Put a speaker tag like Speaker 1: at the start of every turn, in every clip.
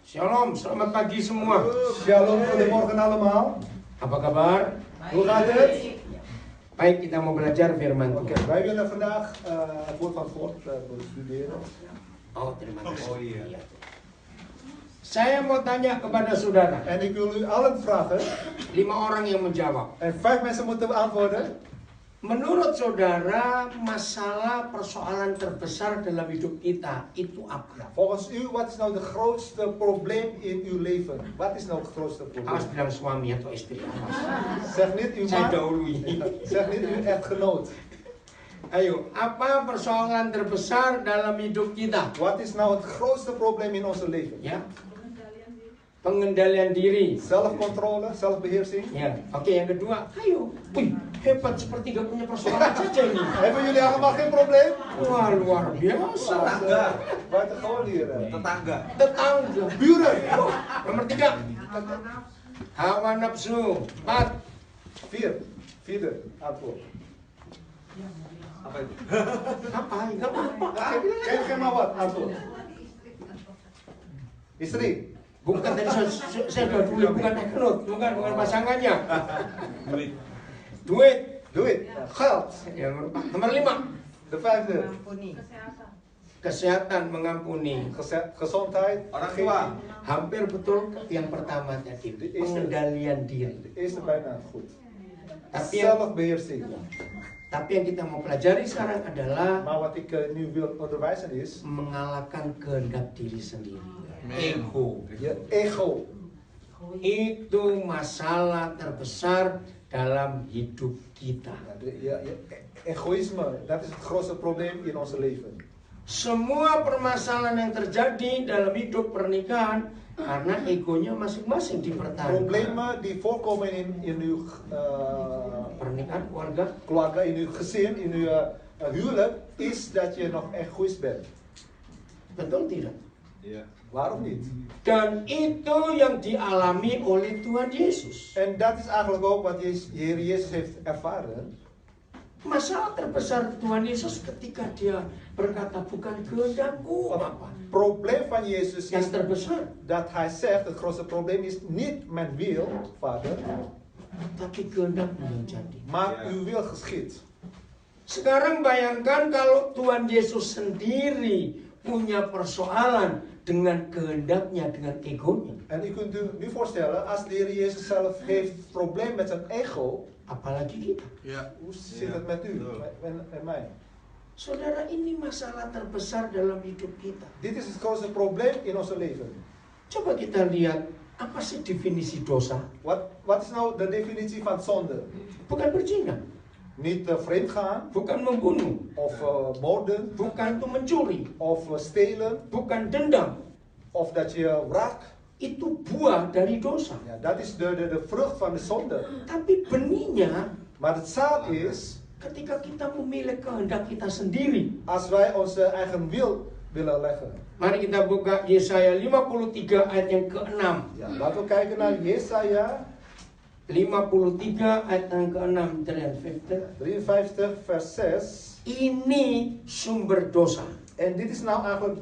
Speaker 1: Shalom, selamat pagi semua.
Speaker 2: Shalom, goedemorgen allemaal.
Speaker 1: Apa kabar?
Speaker 2: Hoe gaat het?
Speaker 1: Baik, kita mau belajar firman
Speaker 2: Oké,
Speaker 1: Tuhan.
Speaker 2: wij willen vandaag het woord van God bestuderen.
Speaker 1: Oh, terima kasih.
Speaker 3: Oh, iya.
Speaker 1: Iya. Saya mau tanya kepada saudara.
Speaker 2: En ik wil u allen vragen,
Speaker 1: 5 orang yang menjawab.
Speaker 2: en 5 mensen moeten beantwoorden.
Speaker 1: Menurut saudara, masalah persoalan terbesar dalam hidup kita itu apa?
Speaker 2: Volgens u, wat is nou de grootste probleem in uw leven? Wat is nou het grootste
Speaker 1: Awas
Speaker 2: probleem?
Speaker 1: bilang suami atau istri. Awas.
Speaker 2: Zeg niet uw
Speaker 1: Saya
Speaker 2: man,
Speaker 1: dahului.
Speaker 2: zeg niet uw echtgenoot.
Speaker 1: Ayo, apa persoalan terbesar dalam hidup kita?
Speaker 2: Wat is nou het grootste probleem in onze leven?
Speaker 1: Ya, pengendalian diri.
Speaker 2: Zelfcontrole, zelfbeheersing.
Speaker 1: Ya, oke, yang kedua, ayo, wih, hebat seperti gak punya persoalan saja ini.
Speaker 2: Hebben jullie allemaal geen probleem?
Speaker 1: Wah, luar biasa.
Speaker 3: Tetangga.
Speaker 2: Buitengewoon hier.
Speaker 3: Tetangga.
Speaker 1: Tetangga,
Speaker 2: Buren.
Speaker 1: nomor 3, hawa nafsu. 4,
Speaker 2: 4. Vierde antwoord.
Speaker 3: Apa itu?
Speaker 1: apa? Gak apa-apa.
Speaker 2: Geef maar wat antwoord. Istri.
Speaker 1: Bukan tadi saya sudah dulu, bukan eknot, bukan pasangannya.
Speaker 3: Duit.
Speaker 1: Duit.
Speaker 2: Duit. Geld.
Speaker 1: Yang nomor 5,
Speaker 2: De vijfde.
Speaker 1: kesehatan, mengampuni.
Speaker 2: Gezondheid.
Speaker 3: Orang tua.
Speaker 1: Hampir betul yang pertama tadi, pengendalian diri.
Speaker 2: De eerste bijna goed.
Speaker 1: Tapi yang,
Speaker 2: Zelfbeheersing.
Speaker 1: tapi yang kita mau pelajari sekarang adalah
Speaker 2: Maar wat ik nu wil onderwijzen is
Speaker 1: mengalahkan kehendak diri sendiri. Ego.
Speaker 2: je ego.
Speaker 1: Itu masalah terbesar dalam hidup kita.
Speaker 2: Je egoïsme, dat is het grootste probleem in ons leven.
Speaker 1: Semua permasalahan yang terjadi dalam hidup pernikahan karena egonya masing-masing dipertahankan.
Speaker 2: Problemen die voorkomen in uw
Speaker 1: Pernikahan keluarga.
Speaker 2: keluarga, in uw gezin, in uw huwelijk, is dat je nog egoïst bent.
Speaker 1: Betul tidak?
Speaker 3: Iya.
Speaker 2: Waarom niet?
Speaker 1: Dan itu yang dialami oleh Tuhan Yesus.
Speaker 2: En dat is eigenlijk ook wat Heer Jezus heeft ervaren.
Speaker 1: Masalah terbesar Tuhan Yesus ketika dia berkata bukan kehendakku
Speaker 2: Het
Speaker 1: apa.
Speaker 2: probleem van Jezus
Speaker 1: Yang
Speaker 2: is
Speaker 1: terbesar,
Speaker 2: dat hij zegt, het grootste probleem is niet mijn wil, Vader,
Speaker 1: tapi kehendakmu yang jadi.
Speaker 2: maar uw wil geschied.
Speaker 1: Sekarang bayangkan kalau Tuhan Yesus sendiri punya persoalan dengan kehendaknya, dengan egonya.
Speaker 2: En u kunt u nu voorstellen, als de Heer Jezus zelf heeft een probleem met zijn ego,
Speaker 1: Apalagi kita.
Speaker 3: Iya.
Speaker 2: hoe zit het met u en mij?
Speaker 1: Saudara, ini masalah terbesar dalam hidup kita.
Speaker 2: Dit is het grootste probleem in ons leven.
Speaker 1: Coba kita lihat, apa sih definisi dosa?
Speaker 2: Wat is nou de definitie van zonde?
Speaker 1: Bukan berzina,
Speaker 2: Niet vreemd gaan,
Speaker 1: bukan membunuh,
Speaker 2: of moorden,
Speaker 1: bukan itu mencuri,
Speaker 2: of stelen,
Speaker 1: bukan dendam.
Speaker 2: of dat je wraak.
Speaker 1: Itu buah dari dosa.
Speaker 2: Ja, dat is de vrucht van de zonde.
Speaker 1: Tapi benihnya,
Speaker 2: Maar het zaad is,
Speaker 1: ketika kita memilih kehendak kita sendiri.
Speaker 2: als wij onze eigen wil willen leggen.
Speaker 1: Mari kita buka Yesaya 53 ayat yang ke-6.
Speaker 2: Ja, laten we kijken naar Jesaja
Speaker 1: 53 ayat yang ke-6 53.
Speaker 2: 53 vers 6.
Speaker 1: Ini sumber dosa.
Speaker 2: En dit is nou eigenlijk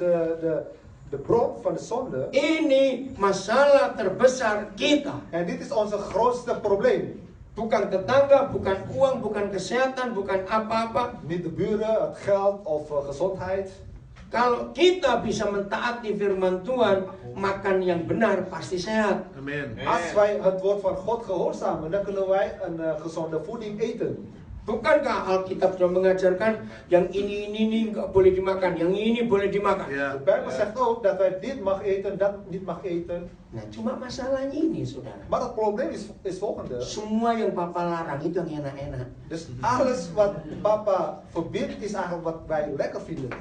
Speaker 2: de bron van de zonde.
Speaker 1: Ini masalah terbesar kita.
Speaker 2: En dit is onze grootste probleem.
Speaker 1: Bukan tetangga, bukan uang, bukan kesehatan, bukan apa-apa.
Speaker 2: Niet de buren, het geld of gezondheid.
Speaker 1: Kalau kita bisa mentaati firman Tuhan, makan yang benar pasti sehat.
Speaker 3: Amin.
Speaker 2: Als wij het woord van God gehoorzamen, dan kunnen wij een gezonde voeding eten.
Speaker 1: Bukankah Alkitab sudah mengajarkan yang ini nggak boleh dimakan, yang ini boleh dimakan?
Speaker 3: Iya.
Speaker 2: De Bijbel zegt ook dat wij dit mag eten, dat niet mag eten.
Speaker 1: Nah, cuma masalahnya ini, saudara.
Speaker 2: Maar het probleem is volgende.
Speaker 1: Semua yang papa larang itu yang enak-enak.
Speaker 2: Dus alles wat papa verbiedt is eigenlijk wat wij lekker vinden.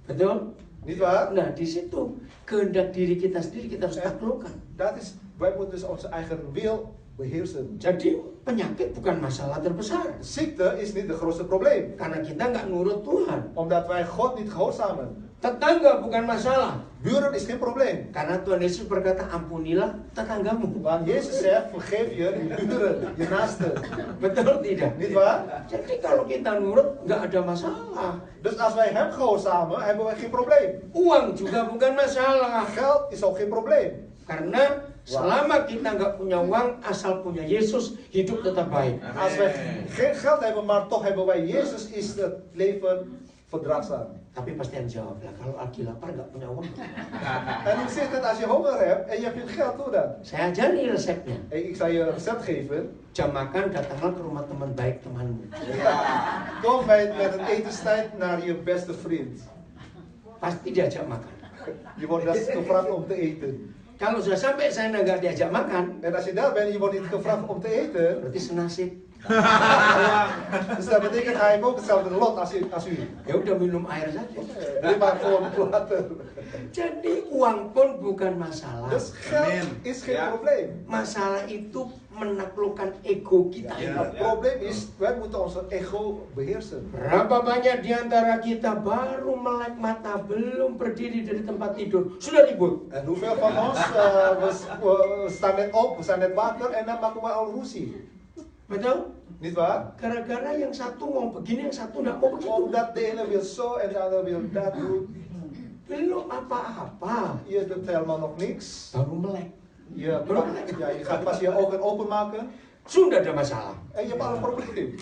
Speaker 1: Betul?
Speaker 2: Niet waar?
Speaker 1: Nah, di situ kehendak diri kita sendiri kita harus taklukkan.
Speaker 2: Dat is, wij moeten dus onze eigen wil beheersen.
Speaker 1: Jadi penyakit bukan masalah terbesar.
Speaker 2: Ziekte is niet het grootste probleem.
Speaker 1: Karena kita nggak nurut Tuhan.
Speaker 2: Omdat wij God niet gehoorzamen.
Speaker 1: Tetangga bukan masalah.
Speaker 2: Buren is geen probleem.
Speaker 1: Karena Tuhan Yesus berkata, ampunilah tetanggamu.
Speaker 2: Want Jezus zegt, vergeef je buren, je naaste.
Speaker 1: Betul tidak?
Speaker 2: Niet waar?
Speaker 1: Jadi kalau kita nurut, nggak ada masalah.
Speaker 2: Dus als wij hem gehoorzamen, hebben wij geen probleem.
Speaker 1: Uang juga bukan masalah.
Speaker 2: Geld is ook geen probleem.
Speaker 1: Karena selama kita nggak punya uang, asal punya Yesus, hidup tetap baik.
Speaker 2: Als wij geen geld hebben, maar toch hebben wij Jezus, is het leven verdraagzaam.
Speaker 1: Tapi pasti yang jawab lah, kalau lagi lapar nggak punya uang.
Speaker 2: En hoe zit het als je honger hebt en je hebt geen geld, hoe dan?
Speaker 1: Saya ajari resepnya.
Speaker 2: Ik zal je een recept geven.
Speaker 1: Jam makan datanglah ke rumah teman baik temanmu.
Speaker 2: Kom met een etenstijd naar je beste vriend.
Speaker 1: Pasti diajak makan.
Speaker 2: Je wordt dus gevraagd om te eten.
Speaker 1: Kalau sudah sampai sana nggak diajak makan,
Speaker 2: En als je daar bent en je wordt niet gevraagd om te eten,
Speaker 1: berarti senasib.
Speaker 2: dus dat betekent hij heeft ook hetzelfde lot als u.
Speaker 1: Ya udah minum air saja.
Speaker 2: Drink maar gewoon water.
Speaker 1: Jadi uang pun bukan masalah.
Speaker 2: Dus geld is geen probleem.
Speaker 1: Masalah itu menaklukkan ego kita.
Speaker 2: Het probleem is, wij moeten onze ego beheersen.
Speaker 1: Berapa banyak di antara kita baru melek mata, belum berdiri dari tempat tidur, sudah ribut.
Speaker 2: En hoeveel van ons, we staan net op, we zijn net wakker en dan maken we al ruzie.
Speaker 1: Betul?
Speaker 2: Niet waar?
Speaker 1: Gara-gara yang satu mau begini, yang satu nggak mau begitu.
Speaker 2: Omdat de ene wil zo en de ander wil dat doen.
Speaker 1: Belum apa-apa,
Speaker 2: Je doet helemaal nog niks.
Speaker 1: baru melek.
Speaker 2: Je gaat pas je ogen openmaken
Speaker 1: Sudah ada masalah.
Speaker 2: en je hebt al een probleem.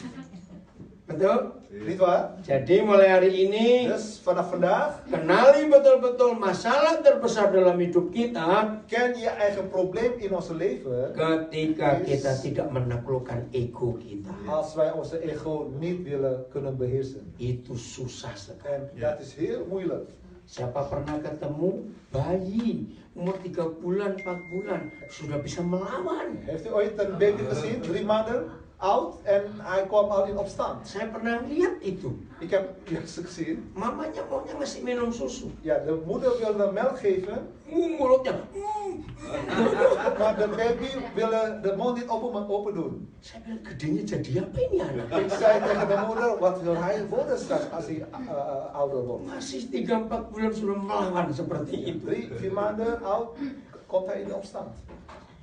Speaker 1: Betul?
Speaker 2: Niet waar?
Speaker 1: Jadi mulai hari ini,
Speaker 2: Dus vanaf vandaag
Speaker 1: kenali betul-betul masalah terbesar dalam hidup kita
Speaker 2: ken je eigen probleem in ons leven.
Speaker 1: ketika kita tidak menaklukkan ego kita.
Speaker 2: Als wij onze ego niet willen kunnen beheersen.
Speaker 1: Itu susah sekali.
Speaker 2: En dat is heel moeilijk.
Speaker 1: Siapa pernah ketemu bayi umur 3 bulan, 4 bulan sudah bisa melawan?
Speaker 2: Heeft u ooit een baby gezien, 3 maanden oud en hij kwam al in opstand?
Speaker 1: Saya pernah lihat itu.
Speaker 2: Ik heb het gezien.
Speaker 1: Mamanya maunya ngasih minum susu.
Speaker 2: Ja, de moeder wilde melk geven,
Speaker 1: Mulutnya.
Speaker 2: maar de baby wilde de mond niet open doen.
Speaker 1: Saya bilang gedenya jadi apa ini anak?
Speaker 2: Ik zei tegen de moeder, wat wil hij worden straks als hij ouder wordt?
Speaker 1: Masih 3-4 bulan sudah melawan seperti itu.
Speaker 2: 3-4 maanden oud komt hij in opstand.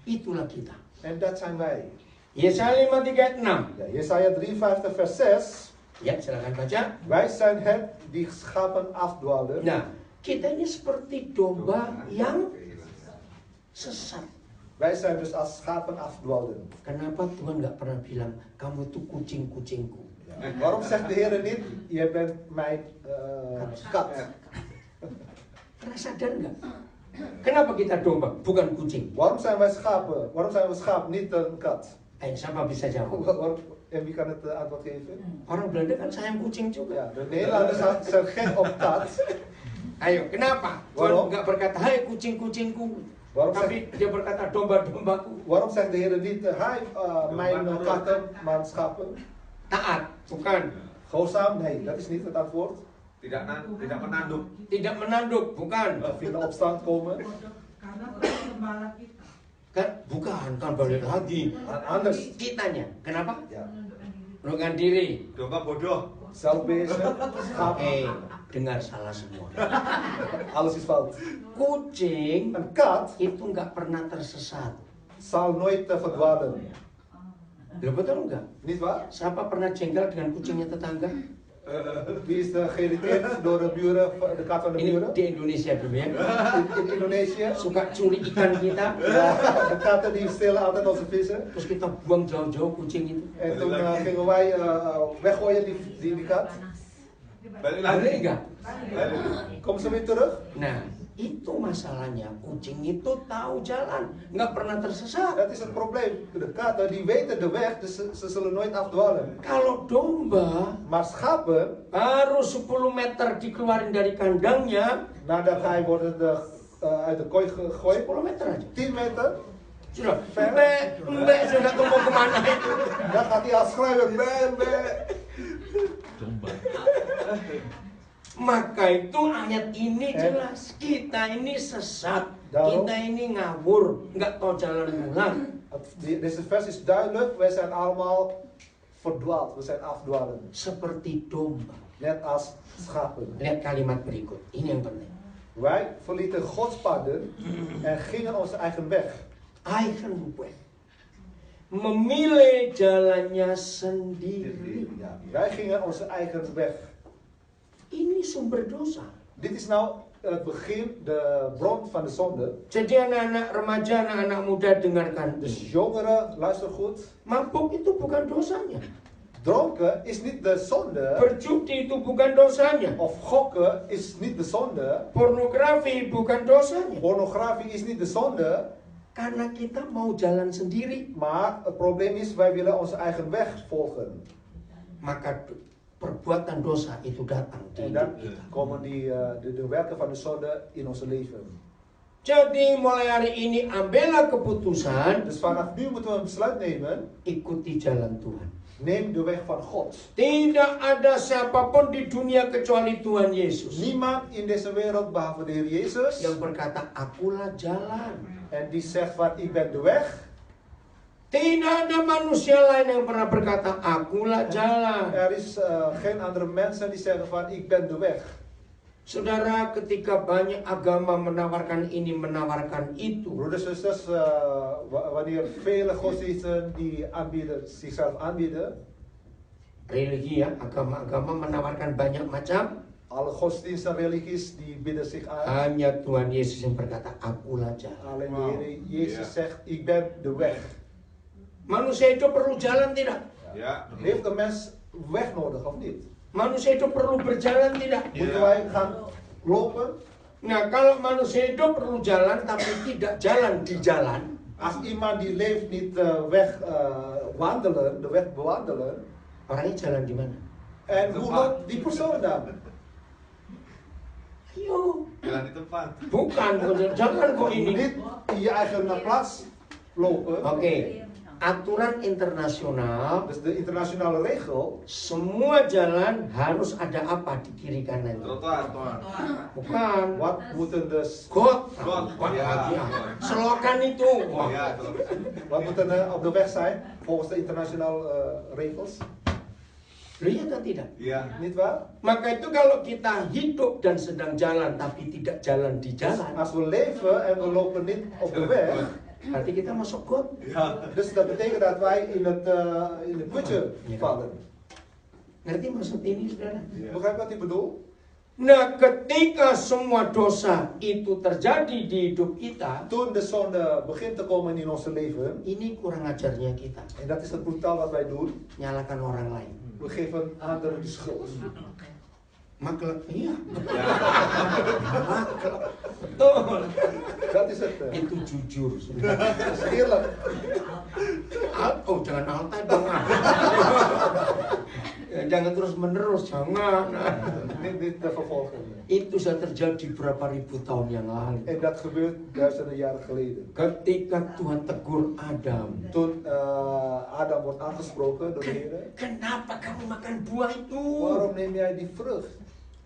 Speaker 1: Itulah kita.
Speaker 2: En dat zijn wij.
Speaker 1: Yesaya 53 ayat 6.
Speaker 2: Ja, Jesaja 53 vers 6.
Speaker 1: Ya, silakan baca.
Speaker 2: Wij zijn het die schapen afdwalen.
Speaker 1: Nah, kita ini seperti domba yang sesat.
Speaker 2: Wij zijn dus als schapen afdwalen.
Speaker 1: Kenapa Tuhan nggak pernah bilang kamu tuh kucing-kucingku?
Speaker 2: Waarom zegt de Heer niet, je bent mijn kat?
Speaker 1: Pernah sadar nggak? Kenapa kita domba, bukan kucing?
Speaker 2: Waarom zijn wij schapen? Waarom zijn we schaap, niet een kat?
Speaker 1: Ayo, siapa bisa jawab?
Speaker 2: En wie kan het antwoord geven?
Speaker 1: Orang Belanda kan sayang kucing juga.
Speaker 2: Ja, de Nederlanders zijn gek op kat.
Speaker 1: Ayo, kenapa? Tuhan
Speaker 2: Waarom?
Speaker 1: nggak berkata, hai kucing-kucingku.
Speaker 2: Waarom
Speaker 1: Tapi dia berkata, domba-dombaku.
Speaker 2: Waarom zegt de Heer niet, hij, mijn katten, mijn schapen?
Speaker 1: Taat, bukan.
Speaker 2: Gehoorzaam? Nee, dat is niet het antwoord.
Speaker 3: Tidak menanduk.
Speaker 1: Tidak menanduk, bukan.
Speaker 2: Of in de opstand komen.
Speaker 4: Karena Tuhan gembala kita.
Speaker 1: Kan, bukan, kan balik lagi.
Speaker 2: Anders.
Speaker 1: Kitanya, kenapa?
Speaker 2: Ja.
Speaker 1: Menundukkan diri.
Speaker 3: Domba bodoh.
Speaker 2: Zelfbeheersen, schaap.
Speaker 1: Dengar salah semua.
Speaker 2: Alles is fout.
Speaker 1: Kucing
Speaker 2: Een kat
Speaker 1: itu nggak pernah tersesat.
Speaker 2: zal nooit verdwalen.
Speaker 1: Loh, betul nggak?
Speaker 2: Niet waar?
Speaker 1: Siapa pernah jengkel dengan kucingnya tetangga?
Speaker 2: Wie is geïrriteerd door de buren, de kat van de
Speaker 1: Ini
Speaker 2: buren?
Speaker 1: di Indonesia dulu ya.
Speaker 2: In Indonesië.
Speaker 1: Suka curi ikan kita,
Speaker 2: Ja, de katten die stelen altijd onze vissen.
Speaker 1: terus kita buang jauh-jauh kucing itu.
Speaker 2: En toen gingen wij weggooien die kat.
Speaker 3: Balik
Speaker 1: Boleh
Speaker 3: lagi.
Speaker 1: nggak?
Speaker 2: Komen ze weer terug?
Speaker 1: Nah, itu masalahnya. Kucing itu tahu jalan, nggak pernah tersesat.
Speaker 2: Dat is het probleem. De katten die weten de weg, dus ze zullen nooit afdwalen.
Speaker 1: Kalau domba
Speaker 2: Maar schapen,
Speaker 1: baru 10 meter dikeluarin dari kandangnya,
Speaker 2: nadat hij wordt uit de kooi gegooid,
Speaker 1: 10 meter aja.
Speaker 2: 10 meter,
Speaker 1: Sudah, mbak sudah nggak tahu mau kemana itu.
Speaker 2: dan gaat hij al schreeuwen, meh.
Speaker 1: Maka itu ayat ini jelas, kita ini sesat,
Speaker 2: Daarom-
Speaker 1: kita ini ngawur, nggak tahu jalan pulang.
Speaker 2: Deze vers is duidelijk, wij zijn allemaal verdwaald, we zijn afdwalen.
Speaker 1: Seperti domba.
Speaker 2: net als schapen.
Speaker 1: Lihat kalimat berikut, ini yang penting.
Speaker 2: Wij verlieten Gods paden en gingen onze eigen weg.
Speaker 1: Eigen weg. Memilih jalannya sendiri.
Speaker 2: Ja, wij gingen onze eigen weg.
Speaker 1: Ini sumber dosa.
Speaker 2: Dit is nou het begin, de bron van de zonde.
Speaker 1: Jadi anak-anak remaja, anak-anak muda dengarkan.
Speaker 2: Dus jongeren, luister goed.
Speaker 1: Mabuk itu bukan dosanya.
Speaker 2: Dronken is niet de zonde.
Speaker 1: Berjudi itu bukan dosanya.
Speaker 2: Of gokken is niet de zonde.
Speaker 1: Pornografi bukan dosanya.
Speaker 2: Pornografie is niet de zonde.
Speaker 1: Karena kita mau jalan sendiri,
Speaker 2: Maar het probleem is, wij willen onze eigen weg volgen.
Speaker 1: maka perbuatan dosa itu datang di
Speaker 2: En
Speaker 1: hidup
Speaker 2: dan
Speaker 1: kita.
Speaker 2: komen de werken van de zonde in ons leven.
Speaker 1: Jadi mulai hari ini ambillah keputusan,
Speaker 2: Dus vanaf nu moeten we een besluit nemen.
Speaker 1: ikuti jalan Tuhan.
Speaker 2: Neem de weg van God.
Speaker 1: Tidak ada siapapun di dunia kecuali Tuhan Yesus
Speaker 2: Niemand in deze wereld behalve de Heer Jezus.
Speaker 1: yang berkata, akulah jalan.
Speaker 2: En die zegt van, ik ben de weg.
Speaker 1: Tidak ada manusia lain yang pernah berkata, akulah jalan.
Speaker 2: Er is geen andere mensen die zeggen van, ik ben de weg.
Speaker 1: Saudara, ketika banyak agama menawarkan ini, menawarkan itu,
Speaker 2: Broeders en zusters, wanneer vele godsdiensten die zichzelf aanbieden,
Speaker 1: religi ya, agama-agama menawarkan banyak macam,
Speaker 2: alle godsdiensten, religies, die bieden zich aan.
Speaker 1: hanya Tuhan Yesus yang berkata, akulah jalan.
Speaker 2: Alleen de Heer Jezus zegt, ik ben de weg.
Speaker 1: Manusia itu perlu jalan tidak?
Speaker 3: Ja.
Speaker 2: Heeft een mens weg nodig of niet?
Speaker 1: Manusia itu perlu berjalan tidak?
Speaker 2: Moeten wij gaan lopen?
Speaker 1: Nah, kalau manusia itu perlu jalan tapi tidak jalan di jalan,
Speaker 2: Als iemand die leeft niet de weg wandelen, de weg bewandelen,
Speaker 1: orangnya jalan di mana?
Speaker 2: en hoe loopt die persoon dan?
Speaker 1: Ayo,
Speaker 3: Jalan di tempat.
Speaker 1: bukan jangan kok ini.
Speaker 2: Niet in je eigen plaats lopen.
Speaker 1: Oke, aturan internasional,
Speaker 2: Dus de internationale regel,
Speaker 1: semua jalan harus ada apa di kiri kanan.
Speaker 3: Trotoar.
Speaker 1: Bukan.
Speaker 2: wat moeten de,
Speaker 1: God,
Speaker 3: God,
Speaker 1: ya.
Speaker 3: ya.
Speaker 1: Selokan itu. Wah.
Speaker 3: Ja, trotoar.
Speaker 2: wat moeten op de weg zijn volgens de internationale regels?
Speaker 1: Lihat atau tidak?
Speaker 3: Ja.
Speaker 2: Niet waar?
Speaker 1: Maka itu kalau kita hidup dan sedang jalan tapi tidak jalan di jalan,
Speaker 2: Als we leven en we lopen niet op de weg,
Speaker 1: berarti kita masuk God.
Speaker 3: Ja.
Speaker 2: dus dat betekent dat wij in het putje vallen.
Speaker 1: Ngerti maksud ini, saudara?
Speaker 2: Begrijp wat ik bedoel?
Speaker 1: Nah, ketika semua dosa itu terjadi di hidup kita,
Speaker 2: Toen de zonde begint te komen in ons leven,
Speaker 1: ini kurang ajarnya kita.
Speaker 2: en dat is het brutaal wat wij doen,
Speaker 1: Nyalakan orang lain.
Speaker 2: we geven anderen de schuld.
Speaker 1: Maklum, iya.
Speaker 3: Ja.
Speaker 1: Maklum. Betul.
Speaker 2: Dat is het.
Speaker 1: Itu jujur.
Speaker 2: Dat is eerlijk.
Speaker 1: Oh, jangan alta dong. Ya, jangan terus menerus, jangan.
Speaker 2: Niet te vervolgen.
Speaker 1: Itu sudah terjadi berapa ribu tahun yang lalu.
Speaker 2: En dat gebeurt duizenden jaren geleden.
Speaker 1: Ketika Tuhan tegur Adam,
Speaker 2: Toen Adam wordt aangesproken door de Heer.
Speaker 1: kenapa kamu makan buah itu?
Speaker 2: Waarom neem jij die vrucht?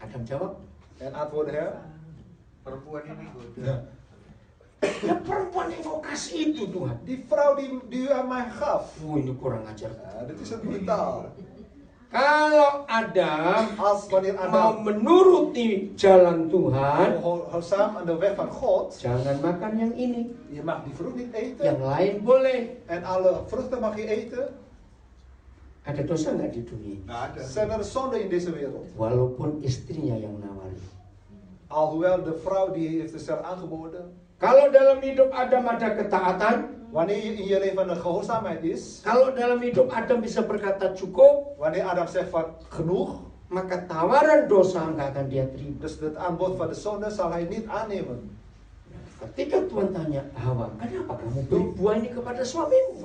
Speaker 1: Adam jawab,
Speaker 2: En antwoordde hij.
Speaker 3: Perempuan ini goda.
Speaker 1: ya perempuan yang kau kasih itu Tuhan.
Speaker 2: Die vrouw die u aan mij gaf.
Speaker 1: Ini kurang ajar.
Speaker 2: Dit is het brutaal.
Speaker 1: Kalau Adam
Speaker 2: Als wanneer
Speaker 1: mau
Speaker 2: Adam
Speaker 1: menuruti jalan Tuhan,
Speaker 2: gehoorzaam aan de weg van God.
Speaker 1: jangan makan yang ini.
Speaker 2: Je mag die vrucht niet eten.
Speaker 1: Yang lain boleh.
Speaker 2: En alle vruchten mag je eten.
Speaker 1: Ada dosa nggak di dunia?
Speaker 3: Nggak ada.
Speaker 2: Zijn er zonde in deze wereld?
Speaker 1: Walaupun istrinya yang nawari.
Speaker 2: Alhoewel de vrouw die heeft zichzelf aangeboden.
Speaker 1: Kalau dalam hidup Adam ada ketaatan,
Speaker 2: Wanneer je in je leven een gehoorzaamheid is.
Speaker 1: kalau dalam hidup Adam bisa berkata cukup,
Speaker 2: Wanneer Adam zegt van genoeg.
Speaker 1: maka tawaran dosa nggak akan dia terima.
Speaker 2: Dus het aanbod van de zonde zal hij niet aannemen.
Speaker 1: Ketika Tuhan tanya Hawa, kenapa kamu beri buah ini kepada suamimu?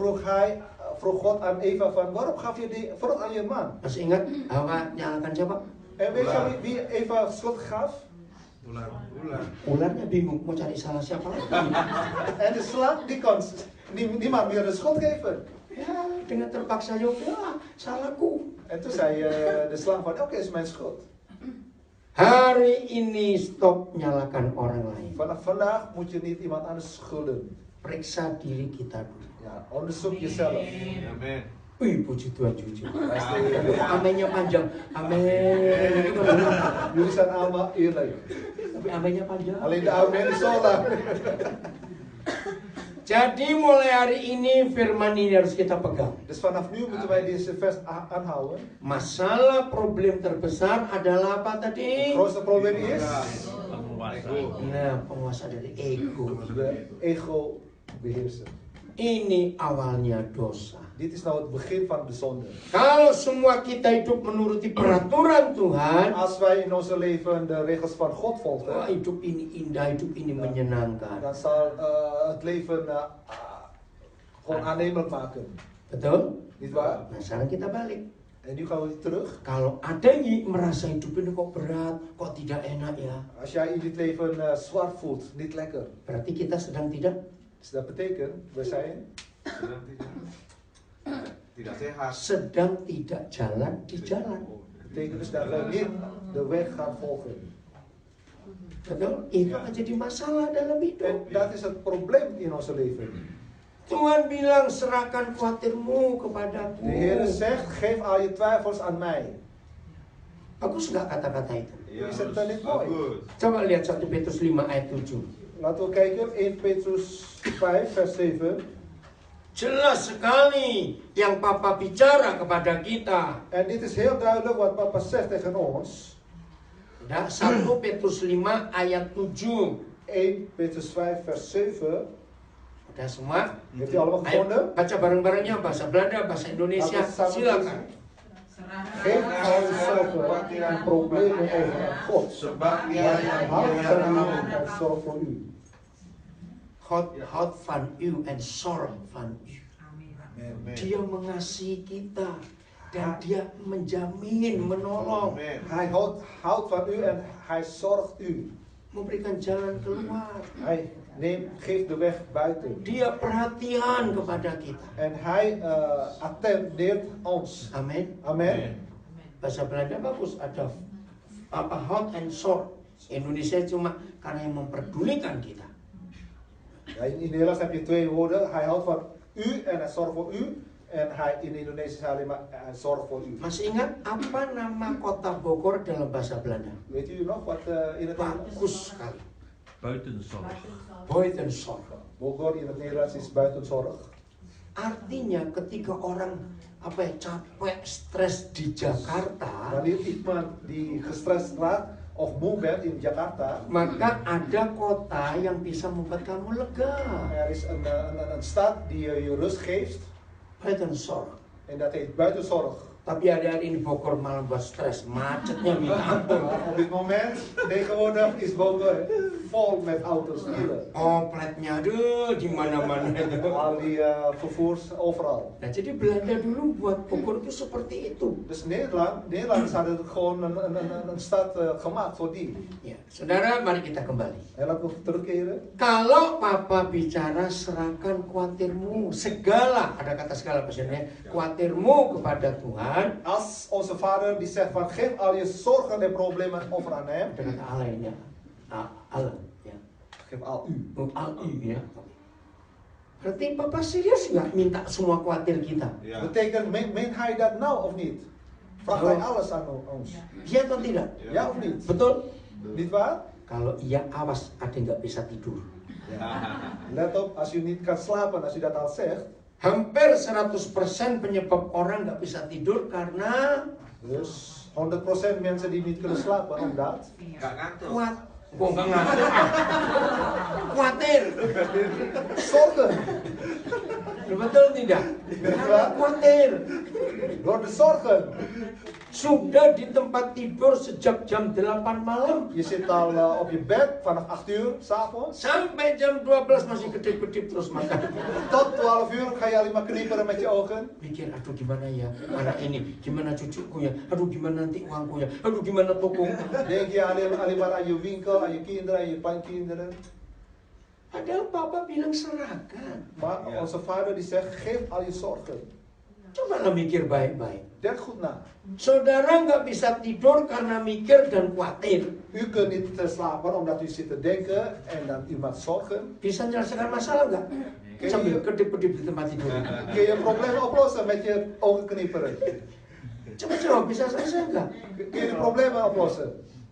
Speaker 2: Vroeg God aan Eva van waarom gaf je die vrucht aan je man?
Speaker 1: Masih ingat Hawa nyalakan siapa?
Speaker 2: En weet je wie Eva schuld gaf?
Speaker 3: Ular.
Speaker 1: Ularnya bingung mau cari salah siapa lagi.
Speaker 2: En de slang die kon niemand meer de schuld geven.
Speaker 1: Ya, dengan terpaksa ya udah, salahku.
Speaker 2: En toen zei de slang van oké, is mijn schuld.
Speaker 1: Hari ini stop nyalakan orang lain.
Speaker 2: Vanaf vandaag moet je niet iemand anders schulden.
Speaker 1: Periksa diri kita dulu.
Speaker 2: Ja, onderzoek jezelf.
Speaker 3: Amin.
Speaker 1: Wih, puji Tuhan, jujur.
Speaker 2: Pasti.
Speaker 1: Amennya panjang. Amin. Itu kan
Speaker 2: Jullie zijn allemaal eerlijk.
Speaker 1: tapi amennya panjang.
Speaker 2: Alleen de amen is zo lang.
Speaker 1: Jadi mulai hari ini firman ini harus kita pegang.
Speaker 2: Dus vanaf nu moeten wij deze vers aanhouden.
Speaker 1: Masalah problem terbesar adalah apa
Speaker 2: Het
Speaker 1: tadi?
Speaker 2: grootste probleem is
Speaker 1: Nah, penguasa dari ego.
Speaker 2: de ego beheersen.
Speaker 1: Ini awalnya dosa.
Speaker 2: Dit is nou het begin van de zonde.
Speaker 1: Kalau semua kita hidup menuruti peraturan Tuhan,
Speaker 2: Als wij in onze leven de regels van God
Speaker 1: wah,
Speaker 2: volgen,
Speaker 1: hidup ini indah, hidup ini menyenangkan.
Speaker 2: dan zal het leven gewoon aannemelijk maken.
Speaker 1: Betul?
Speaker 2: Niet waar?
Speaker 1: Nah, sekarang kita balik.
Speaker 2: En nu gaan we terug.
Speaker 1: Kalau ada yang merasa hidup ini kok berat, kok tidak enak ya,
Speaker 2: Als jij in dit leven zwaar voelt, niet lekker.
Speaker 1: berarti kita sedang tidak
Speaker 2: Dus dat betekent, we zijn
Speaker 3: Tidak sehat.
Speaker 1: sedang tidak jalan di jalan.
Speaker 2: betekent dus dat we niet de weg gaan volgen.
Speaker 1: Betul? Itu akan jadi masalah dalam
Speaker 2: En
Speaker 1: hidup.
Speaker 2: dat is het probleem in onze leven.
Speaker 1: Tuhan bilang serahkan khawatirmu kepadaku.
Speaker 2: De Heer zegt, geef al je twijfels aan mij.
Speaker 1: Bagus nggak kata-kata itu?
Speaker 2: Is het dan niet mooi?
Speaker 3: Bagus.
Speaker 1: Coba lihat 1 Petrus 5 ayat 7.
Speaker 2: Laten we kijken, 1 Petrus 5 vers 7.
Speaker 1: Jelas sekali yang Papa bicara kepada kita.
Speaker 2: En dit is heel duidelijk wat papa zegt tegen ons.
Speaker 1: Nah, 1 Petrus 5 ayat 7.
Speaker 2: 1 Petrus 5 vers 7.
Speaker 1: Udah semua?
Speaker 2: Heeft u allemaal
Speaker 1: Ayo,
Speaker 2: gevonden?
Speaker 1: baca bareng-barengnya bahasa Belanda, bahasa Indonesia.
Speaker 2: Laten we samen
Speaker 1: Silakan.
Speaker 2: Geef al je zorgen en problemen over aan God.
Speaker 3: Sebab dia
Speaker 2: Hij
Speaker 3: yang
Speaker 2: houdt van u
Speaker 3: mengenal.
Speaker 2: en zorgt voor u.
Speaker 1: Houdt van u en zorg van u.
Speaker 3: Amen.
Speaker 1: Dia mengasihi kita dan dia menjamin, menolong,
Speaker 3: Amen.
Speaker 2: Hij houdt van u en hij zorgt u.
Speaker 1: memberikan jalan keluar.
Speaker 2: Hij geeft de weg buiten.
Speaker 1: Dia perhatian kepada kita.
Speaker 2: En hij attendeert ons.
Speaker 1: Amin.
Speaker 2: Amen.
Speaker 1: Bahasa Belanda bagus, ada apa hot and short. Indonesia cuma karena yang memperdulikan kita.
Speaker 2: Ja, in Nederlands heb je twee woorden. Hij houdt van u en hij zorgt voor u. En hij in Indonesië is alleen maar hij zorgt voor u.
Speaker 1: Masih ingat apa nama kota Bogor dalam bahasa Belanda?
Speaker 2: Weet u nog wat in het
Speaker 1: Bagus sekali.
Speaker 5: Buitenzorg.
Speaker 1: Buitenzorg.
Speaker 2: Bogor in het Nederlands is buitenzorg.
Speaker 1: Artinya ketika orang apa ya, capek, stres di Jakarta,
Speaker 2: Wanneer iemand die gestrest raakt of moe bent in Jakarta,
Speaker 1: maka ada kota yang bisa membuat kamu lega.
Speaker 2: er is een stad die je rust geeft
Speaker 1: Buitenzorg.
Speaker 2: en dat heet buitenzorg.
Speaker 1: Tapi hari-hari ini Bogor malah buat stres, macetnya minta ampun.
Speaker 2: Op dit moment, tegenwoordig, is Bogor vol met auto's, wielen.
Speaker 1: Opletnya aduh di mana-mana.
Speaker 2: Al die vervoers overal.
Speaker 1: Nah, jadi Belanda dulu buat Bogor itu seperti itu.
Speaker 2: Dus Nederlanders hadden gewoon een stad gemaakt voor die.
Speaker 1: Ya, saudara, mari kita kembali.
Speaker 2: En laten we terugkeren.
Speaker 1: Kalau Papa bicara serahkan khawatirmu, segala, ada kata segala maksudnya, khawatirmu kepada Tuhan.
Speaker 2: Als onze vader die zegt van geef al je zorgen en problemen over aan hem.
Speaker 1: Ada kata Allah ini, Allah, ya.
Speaker 2: Geef al u.
Speaker 1: Al-i, ya. Berarti Papa serius nggak minta semua khawatir kita?
Speaker 3: Ya.
Speaker 2: Betekent, meent hij dat nou of niet? Vraagt hij alles aan ons?
Speaker 1: Iya atau tidak?
Speaker 2: Ja of niet?
Speaker 1: Betul?
Speaker 2: Niet waar?
Speaker 1: Kalau iya, awas, ada yang nggak bisa tidur.
Speaker 2: Let op, als u niet kan slapen, als u dat al zegt.
Speaker 1: Hampir 100% penyebab orang nggak bisa tidur karena
Speaker 2: Dus 100% mensen die niet kunnen slapen, omdat
Speaker 3: Nggak ngantuk.
Speaker 1: kuat. Kok nggak ngantuk? Khawatir.
Speaker 2: zorgen.
Speaker 1: Betul tidak? Karena khawatir.
Speaker 2: Door de zorgen.
Speaker 1: Sudah di tempat tidur sejak jam 8 malam.
Speaker 2: Je zit al op je bed vanaf 8 uur s'avonds.
Speaker 1: Sampai jam 12 masih kedip-kedip terus makan.
Speaker 2: Tot 12 uur ga je alleen maar knipperen met je ogen.
Speaker 1: Mikir, aduh gimana ya anak ini, gimana cucuku ya, aduh gimana nanti uangku ya, aduh gimana toko.
Speaker 2: Denk je alleen maar aan je winkel, aan je kinderen, aan je kleinkinderen.
Speaker 1: Padahal Papa bilang serahkan.
Speaker 2: Maar onze vader die zegt, geef al je zorgen.
Speaker 1: Cobalah mikir baik-baik.
Speaker 2: Denk goed na.
Speaker 1: Saudara nggak bisa tidur karena mikir dan khawatir.
Speaker 2: U kunt niet slapen omdat u zit te denken en dan u maakt zorgen.
Speaker 1: Bisa menyelesaikan masalah nggak? Sambil kedip-kedip di tempat tidur.
Speaker 2: Kun je problemen oplossen met je ogen knipperen?
Speaker 1: Coba jawab, bisa selesai nggak?
Speaker 2: Kun je de problemen oplossen?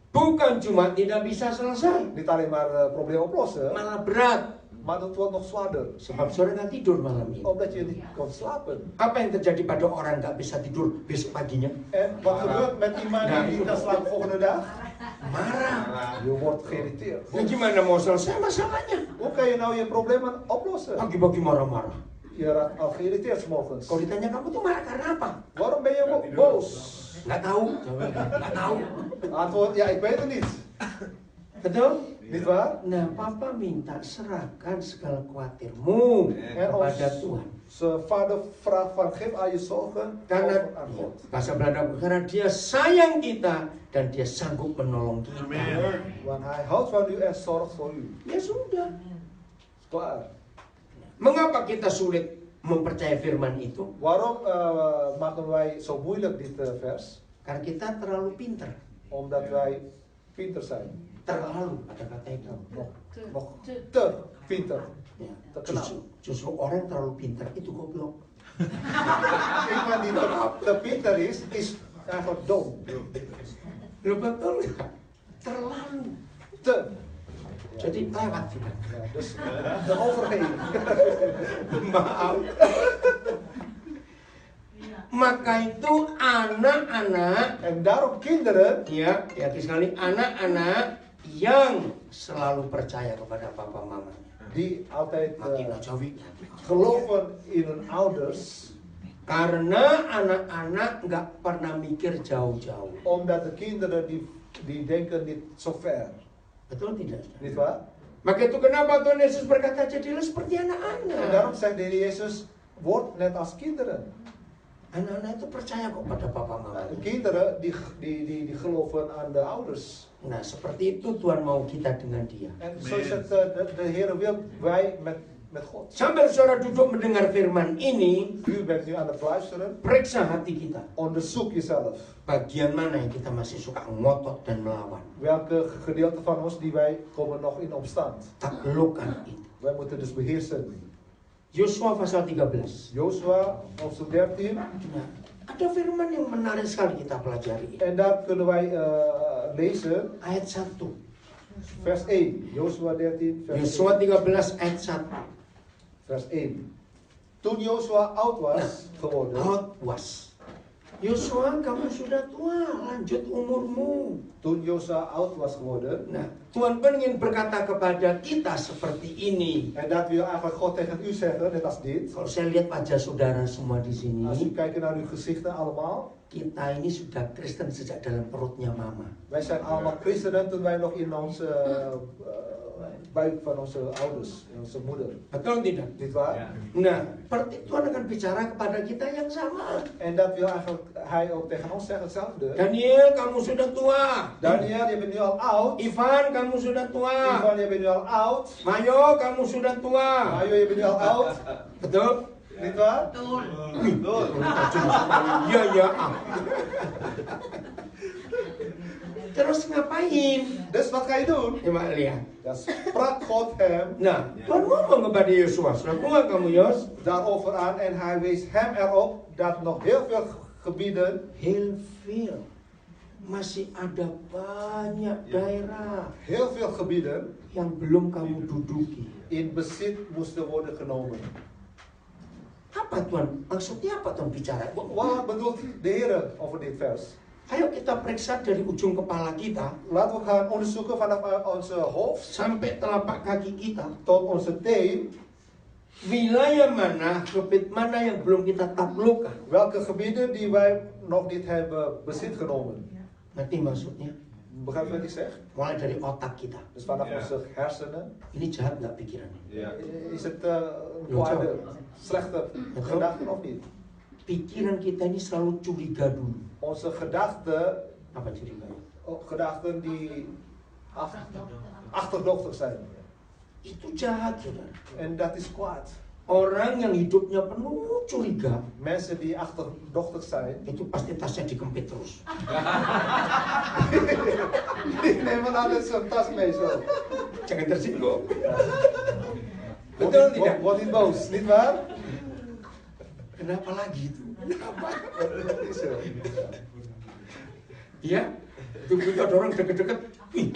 Speaker 1: Bukan cuma tidak bisa selesai,
Speaker 2: Niet alleen maar problemen oplossen,
Speaker 1: malah berat.
Speaker 2: maar dat wordt nog zwaarder.
Speaker 1: Sebab saudara nggak tidur malam ini.
Speaker 2: Omdat je niet kan slapen.
Speaker 1: Apa yang terjadi pada orang nggak bisa tidur besok paginya?
Speaker 2: En wat gebeurt met iemand die niet kan slapen volgende dag?
Speaker 1: Marah.
Speaker 2: Je wordt geïrriteerd.
Speaker 1: Nah, gimana mau selesai masalahnya?
Speaker 2: Hoe kan je nou je problemen oplossen?
Speaker 1: Pagi-pagi marah-marah.
Speaker 2: Je raakt al geïrriteerd 's morgens.
Speaker 1: Kalau ditanya kamu tuh marah karena apa?
Speaker 2: Waarom ben je boos?
Speaker 1: Nggak tahu. Nggak tahu.
Speaker 2: Antwoord, ja, ik weet het niet.
Speaker 1: Betul?
Speaker 2: Niet waar?
Speaker 1: Nah, Papa minta serahkan segala khawatirmu
Speaker 2: En
Speaker 1: kepada Tuhan.
Speaker 2: onze vader vraagt van, geef al je zorgen
Speaker 1: Karena
Speaker 2: over aan God.
Speaker 1: bahasa Belanda, karena Dia sayang kita dan Dia sanggup menolong kita.
Speaker 2: Want hij houdt van u en zorgt voor u.
Speaker 1: Ya sudah.
Speaker 2: Klaar.
Speaker 1: Mengapa kita sulit mempercayai firman itu?
Speaker 2: Waarom maken wij zo moeilijk dit vers?
Speaker 1: Karena kita terlalu pinter.
Speaker 2: Omdat wij pinter zijn.
Speaker 1: Terlalu, ada kata itu.
Speaker 2: Nog te pinter.
Speaker 1: Ya,
Speaker 2: Te knap.
Speaker 1: justru orang yang terlalu pinter itu goblok.
Speaker 2: Iemand die te pinter is eigenlijk dom.
Speaker 1: Lo betul nggak? Terlalu.
Speaker 2: Te.
Speaker 1: Jadi lewat sudah.
Speaker 2: Ja, dus eroverheen.
Speaker 1: Maaf. Maka itu anak-anak,
Speaker 2: En daarom kinderen,
Speaker 1: ya, hati sekali, anak-anak yang selalu percaya kepada papa mamanya.
Speaker 2: die altijd
Speaker 1: Makin Jawi.
Speaker 2: geloven in hun ouders,
Speaker 1: Karena anak-anak nggak pernah mikir jauh-jauh.
Speaker 2: omdat de kinderen die denken niet zo ver.
Speaker 1: Betul tidak?
Speaker 2: Niet waar?
Speaker 1: Maka itu kenapa Tuhan Yesus berkata jadilah seperti
Speaker 2: En
Speaker 1: anak-anak.
Speaker 2: daarom zegt de Heer Jezus, word net als kinderen.
Speaker 1: Anak-anak itu percaya kok pada papa
Speaker 2: De
Speaker 1: mamanya.
Speaker 2: kinderen die geloven aan de ouders.
Speaker 1: Nah, seperti itu Tuhan mau kita dengan Dia.
Speaker 2: En zo is het de Heer wil wij met God.
Speaker 1: Sambil saudara duduk mendengar firman ini,
Speaker 2: U bent nu aan het luisteren.
Speaker 1: periksa hati kita.
Speaker 2: Onderzoek jezelf.
Speaker 1: Bagian mana yang kita masih suka ngotot dan melawan?
Speaker 2: Welke gedeelte van ons die wij komen nog in opstand.
Speaker 1: Taklukkan itu.
Speaker 2: Wij moeten dus beheersen.
Speaker 1: Yosua pasal 13.
Speaker 2: Jozua hoofdstuk 13.
Speaker 1: Nah, ada firman yang menarik sekali kita pelajari.
Speaker 2: En daar kunnen wij lezen
Speaker 1: Ayat 1.
Speaker 2: vers 1. Jozua 13 vers 1.
Speaker 1: Yosua 13 ayat 1.
Speaker 2: Vers 1. Toen Jozua oud was geworden.
Speaker 1: Out was. Yosua, kamu sudah tua, lanjut umurmu.
Speaker 2: Toen Jozua oud was geworden.
Speaker 1: Nah, Tuhan pun ingin berkata kepada kita seperti ini.
Speaker 2: En dat wil eigenlijk God tegen u zeggen, net als dit.
Speaker 1: Kalau saya lihat wajah saudara semua di sini,
Speaker 2: Als u kijkt naar uw gezichten allemaal.
Speaker 1: kita ini sudah Kristen sejak dalam perutnya mama.
Speaker 2: Wij zijn allemaal christenen toen wij nog in onze buik van onze ouders, onze moeder.
Speaker 1: Betul tidak?
Speaker 2: Niet waar?
Speaker 1: Nah, Tuhan akan bicara kepada kita yang sama.
Speaker 2: En dat wil eigenlijk hij ook tegen ons zeggen hetzelfde.
Speaker 1: Daniel, kamu sudah tua.
Speaker 2: Daniel, je bent nu al oud.
Speaker 1: Ivan, kamu sudah tua.
Speaker 2: Ivan, je bent nu al oud.
Speaker 1: Mayo, kamu sudah tua.
Speaker 2: Ayo, je bent nu al oud.
Speaker 1: Betul?
Speaker 2: Niet waar?
Speaker 1: Iya, ya. Terus ngapain?
Speaker 2: Dus wat ga je doen?
Speaker 1: Coba lihat.
Speaker 2: Dan sprak God hem
Speaker 1: Nah, Tuhan ngomong kepada Yosua, sudah tua kamu Yos?
Speaker 2: daarover aan en hij wees hem erop dat nog heel veel gebieden,
Speaker 1: Heel veel. Masih ada banyak daerah
Speaker 2: heel veel gebieden
Speaker 1: yang belum kamu duduki.
Speaker 2: in bezit moesten worden genomen.
Speaker 1: Apa Tuhan? Maksudnya apa Tuhan bicara?
Speaker 2: Wat bedoelt de Heer over dit vers?
Speaker 1: Ayo kita periksa dari ujung kepala kita
Speaker 2: Laten we gaan onderzoeken vanaf onze hoofd
Speaker 1: sampai telapak kaki kita.
Speaker 2: tot onze teen.
Speaker 1: Wilayah mana, gebit mana yang belum kita taklukkan.
Speaker 2: Welke gebieden die wij nog niet hebben bezit genomen.
Speaker 1: Ngerti maksudnya?
Speaker 2: Begrijp je wat ik zeg?
Speaker 1: Mulai dari otak kita.
Speaker 2: Dus vanaf
Speaker 3: Ja.
Speaker 2: onze hersenen.
Speaker 1: Ini jahat nggak pikirannya?
Speaker 3: Ja.
Speaker 2: Is het kwade, slechte gedachten of niet?
Speaker 1: Pikiran kita ini selalu curiga dulu.
Speaker 2: Onze gedachten,
Speaker 1: Apa curiga?
Speaker 2: gedachten die achterdochtig zijn.
Speaker 1: Itu jahat, saudara.
Speaker 2: En dat is kwaad.
Speaker 1: Orang yang hidupnya penuh curiga,
Speaker 2: Mensen die achterdochtig zijn,
Speaker 1: itu pasti tasnya dikempit terus.
Speaker 2: die nemen altijd zijn tas mee zo.
Speaker 1: Jangan tersinggung. Betul tidak?
Speaker 2: Word niet boos, niet waar?
Speaker 1: Kenapa lagi itu? Kenapa?
Speaker 2: Dat is zo.
Speaker 1: Ya, begitu ada orang deket-deket. Wih,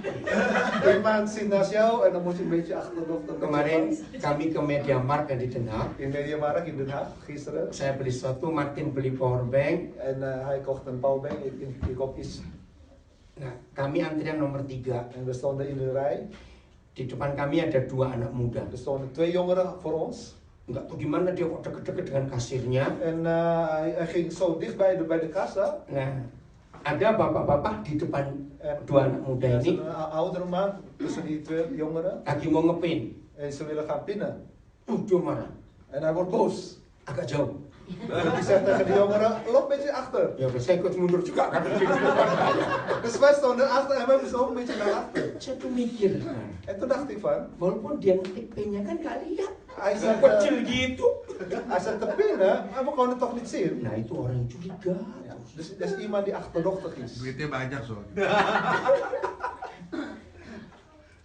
Speaker 2: Iemand zit naast jou en dan moet je een beetje achterdochtig.
Speaker 1: kemarin kami ke Mediamarkt di Den Haag.
Speaker 2: In Mediamarkt in Den Haag, gisteren.
Speaker 1: Saya beli sesuatu, Martin beli powerbank.
Speaker 2: En hij kocht een powerbank, ik kocht iets.
Speaker 1: Nah, kami antrian nomor 3.
Speaker 2: En we stonden in de rij.
Speaker 1: Di depan kami ada 2 anak muda.
Speaker 2: Er stonden 2 jongeren voor ons.
Speaker 1: Enggak tahu gimana dia kok deket-deket dengan kasirnya.
Speaker 2: En hij ging zo dicht bij de kassa.
Speaker 1: Nah, ada bapak-bapak di depan
Speaker 2: En
Speaker 1: 2 anak muda
Speaker 2: er
Speaker 1: ini
Speaker 2: is een oudere man tussen die 2 jongeren.
Speaker 1: lagi mau ngepin.
Speaker 2: En ze willen gaan pinnen.
Speaker 1: Dia marah,
Speaker 2: En hij wordt boos.
Speaker 1: agak jauh.
Speaker 2: En die zegt tegen de jongeren, loop een beetje achter.
Speaker 1: Ya udah saya ikut mundur juga karena dia di depan saya.
Speaker 2: Dus wij stonden achter en wij moesten ook een beetje naar achter.
Speaker 1: Saya tuh mikir,
Speaker 2: En toen dacht ik van,
Speaker 1: walaupun dia ngetik pinnya kan gak lihat.
Speaker 2: hij zegt,
Speaker 1: Kecil gitu.
Speaker 2: hij zegt te pinnen, maar we konden het toch niet zien.
Speaker 1: Nah itu orang yang curiga.
Speaker 2: Ja, dus er is iemand die achterdochtig is.
Speaker 3: Duitnya banyak soalnya.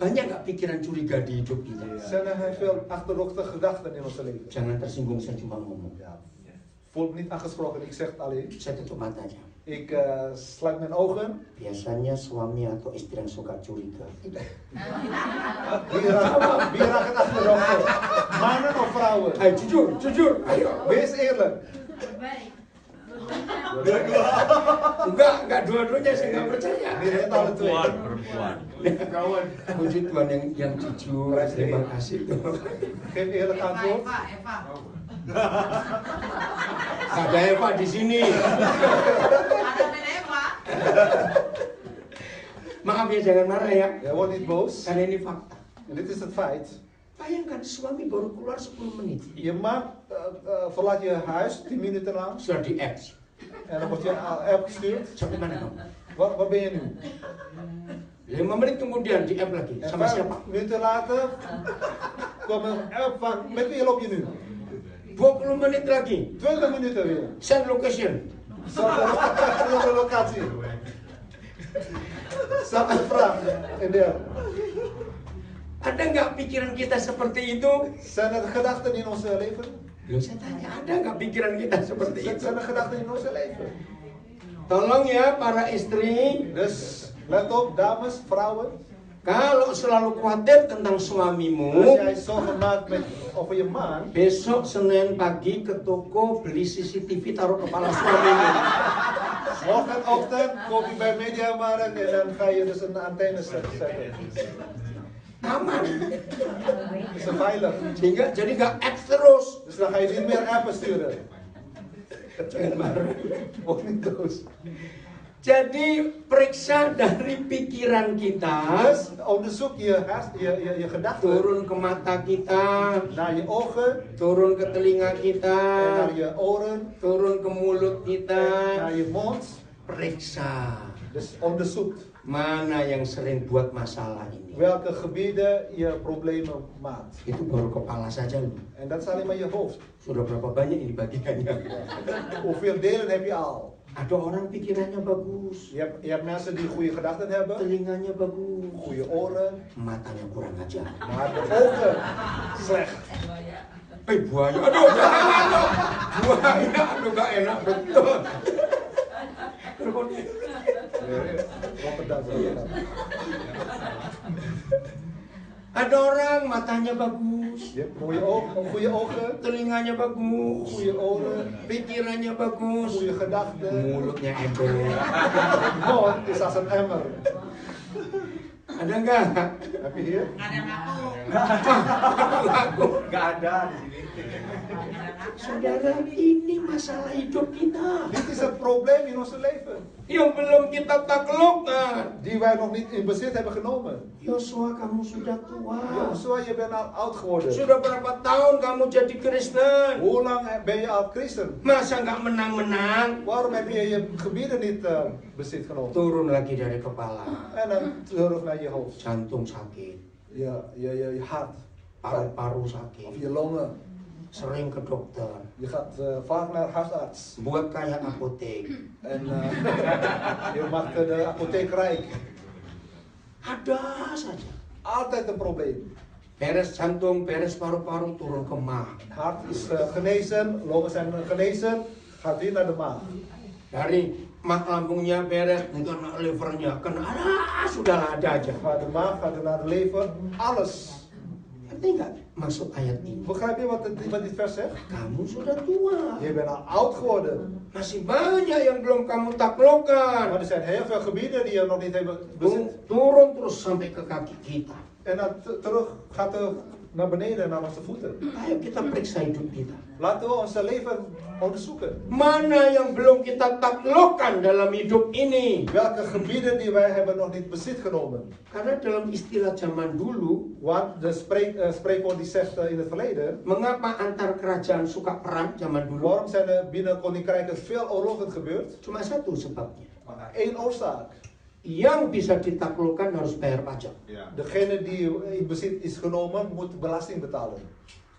Speaker 1: Banyak gak pikiran curiga di hidup kita?
Speaker 2: Zijn er heel veel achterdochtige gedachten in ons leven?
Speaker 1: Jangan tersinggung, saya cuma ngomong.
Speaker 2: Ja, voel me niet aangesproken, ik zeg het alleen.
Speaker 1: Saya tutup matanya.
Speaker 2: Ik sluit mijn ogen.
Speaker 1: Biasanya suami atau istri yang suka curiga.
Speaker 2: Wie raakt achterdochtig? Mannen of vrouwen?
Speaker 1: Ayo jujur, jujur. Ayo.
Speaker 2: Wees eerlijk.
Speaker 1: Enggak dua-duanya saya nggak percaya.
Speaker 2: Niet het alle twee.
Speaker 3: Kawan.
Speaker 1: Puji Tuhan yang jujur. Terima kasih Tuhan.
Speaker 2: Geef eerlijk antwoord.
Speaker 4: Eva.
Speaker 1: Ada Eva di sini.
Speaker 4: Ada Ben Eva.
Speaker 1: Maaf ya, jangan marah ya.
Speaker 2: Ja, word niet boos.
Speaker 1: Karena ini fakta.
Speaker 2: En dit is het feit.
Speaker 1: Bayangkan suami baru keluar 10 menit.
Speaker 2: Je man verlaat je huis 10 minuten lang.
Speaker 1: Sudah di apps.
Speaker 2: En dan wordt je app gestuurd.
Speaker 1: Sampai mana kamu?
Speaker 2: Waar ben je nu?
Speaker 1: 5 menit kemudian di app lagi.
Speaker 2: En
Speaker 1: Sama
Speaker 2: 5
Speaker 1: siapa?
Speaker 2: minuten later kwam een app van, met wie loop je nu?
Speaker 1: 20 menit lagi.
Speaker 2: 20 minuten weer.
Speaker 1: Send location.
Speaker 2: Zelfde locatie. Zelfde vraag. En der.
Speaker 1: Ada nggak pikiran kita seperti itu?
Speaker 2: Zijn er gedachten in ons leven?
Speaker 1: Loh, saya tanya, ada nggak pikiran kita seperti itu?
Speaker 2: Zijn er gedachten in ons leven?
Speaker 1: Tolong ya para istri,
Speaker 2: Dus let op, dames, vrouwen.
Speaker 1: kalau selalu khawatir tentang
Speaker 2: Als
Speaker 1: suamimu,
Speaker 2: jij zorgen maakt over je man,
Speaker 1: besok Senin pagi ke toko beli CCTV taruh kepala suamimu.
Speaker 2: morgenochtend kom je bij Mediamarkt en dan ga je dus een antenne zetten.
Speaker 1: Aman.
Speaker 2: Is het veilig?
Speaker 1: Sehingga jadi nggak apps terus.
Speaker 2: Dus dan ga je niet meer appen sturen.
Speaker 1: Jangan marah.
Speaker 2: Ook niet boos.
Speaker 1: Jadi periksa dari pikiran kita,
Speaker 2: Dus onderzoek je gedachten
Speaker 1: turun ke mata kita,
Speaker 2: naar je ogen
Speaker 1: turun ke telinga
Speaker 2: en
Speaker 1: kita,
Speaker 2: naar je oren
Speaker 1: turun ke mulut
Speaker 2: en
Speaker 1: kita.
Speaker 2: naar je mond.
Speaker 1: Periksa
Speaker 2: Dus onderzoek
Speaker 1: mana yang sering buat masalah ini.
Speaker 2: welke gebieden je problemen maakt.
Speaker 1: Itu baru kepala saja loh.
Speaker 2: En dat is alleen maar je hoofd.
Speaker 1: Sudah berapa banyak ini bagiannya?
Speaker 2: Hoeveel delen heb je al?
Speaker 1: Ada orang pikirannya bagus,
Speaker 2: Je hebt mensen die goede gedachten hebben,
Speaker 1: telinganya bagus,
Speaker 2: goede oren,
Speaker 1: matanya kurang ajar.
Speaker 2: maar de ogen slecht.
Speaker 1: Buaya, aduh, aduh, buaya, aduh, gak enak betul.
Speaker 2: Rotterdam.
Speaker 1: Ada orang matanya bagus,
Speaker 2: Je hebt goede ogen,
Speaker 1: telinganya bagus,
Speaker 2: goede oren,
Speaker 1: pikirannya bagus,
Speaker 2: goede gedachten.
Speaker 1: mulutnya ember.
Speaker 2: Mond is als een emmer.
Speaker 1: Ada nggak?
Speaker 2: Heb je hier?
Speaker 4: Nggak ada yang ngaku.
Speaker 1: Aku.
Speaker 3: Gak ada di sini.
Speaker 1: Saudara, ini masalah hidup kita
Speaker 2: Dit is het probleem in ons leven.
Speaker 1: yang belum kita taklukkan.
Speaker 2: Die wij nog niet in bezit hebben genomen.
Speaker 1: Yosua, kamu sudah tua.
Speaker 2: Joshua, je bent al oud geworden.
Speaker 1: Sudah berapa tahun kamu jadi Kristen?
Speaker 2: Hoe lang ben je al christen?
Speaker 1: Masa nggak menang-menang?
Speaker 2: Waarom heb je je gebieden niet bezit genomen?
Speaker 1: Turun lagi dari kepala,
Speaker 2: En dan terug naar je hoofd.
Speaker 1: jantung sakit,
Speaker 2: Je hart.
Speaker 1: paru-paru
Speaker 2: Of
Speaker 1: sakit,
Speaker 2: je longen.
Speaker 1: sering ke dokter,
Speaker 2: Je gaat vaak naar huisarts.
Speaker 1: buat kayak apotek.
Speaker 2: En je mag de apotheek rijk.
Speaker 1: Ada saja.
Speaker 2: Altijd een probleem.
Speaker 1: beres jantung, beres paru-paru, turun ke maag.
Speaker 2: Hart is genezen, longen zijn genezen, gaat weer naar de maag.
Speaker 1: Dari maag lambungnya beres, kena livernya, kena sudahlah ada aja.
Speaker 2: Van de maag gaat naar de lever, alles.
Speaker 1: Ngerti nggak maksud ayat ini?
Speaker 2: Begrijp je wat dit vers zegt?
Speaker 1: Kamu sudah tua,
Speaker 2: Je bent al oud geworden.
Speaker 1: masih banyak yang belum kamu
Speaker 2: Maar
Speaker 1: taklukkan.
Speaker 2: er zijn heel veel gebieden die je nog niet hebben bezit.
Speaker 1: Turun terus sampai ke kaki kita.
Speaker 2: En dan terug gaat er naar beneden, naar onze voeten.
Speaker 1: Ayo kita periksa hidup kita.
Speaker 2: Laten we onze leven onderzoeken.
Speaker 1: Mana yang belum kita taklukkan dalam hidup ini?
Speaker 2: Welke gebieden die wij hebben nog niet bezit genomen.
Speaker 1: Karena dalam istilah zaman dulu,
Speaker 2: Want de spreekwoord die zegt in het verleden.
Speaker 1: mengapa antar kerajaan suka perang zaman dulu?
Speaker 2: Waarom zijn er binnen koninkrijken veel oorlogen gebeurd?
Speaker 1: Cuma satu sebabnya.
Speaker 2: Maar één oorzaak.
Speaker 1: Yang bisa ditaklukkan harus bayar pajak.
Speaker 3: Ja.
Speaker 2: Degene die in bezit is genomen moet belasting betalen.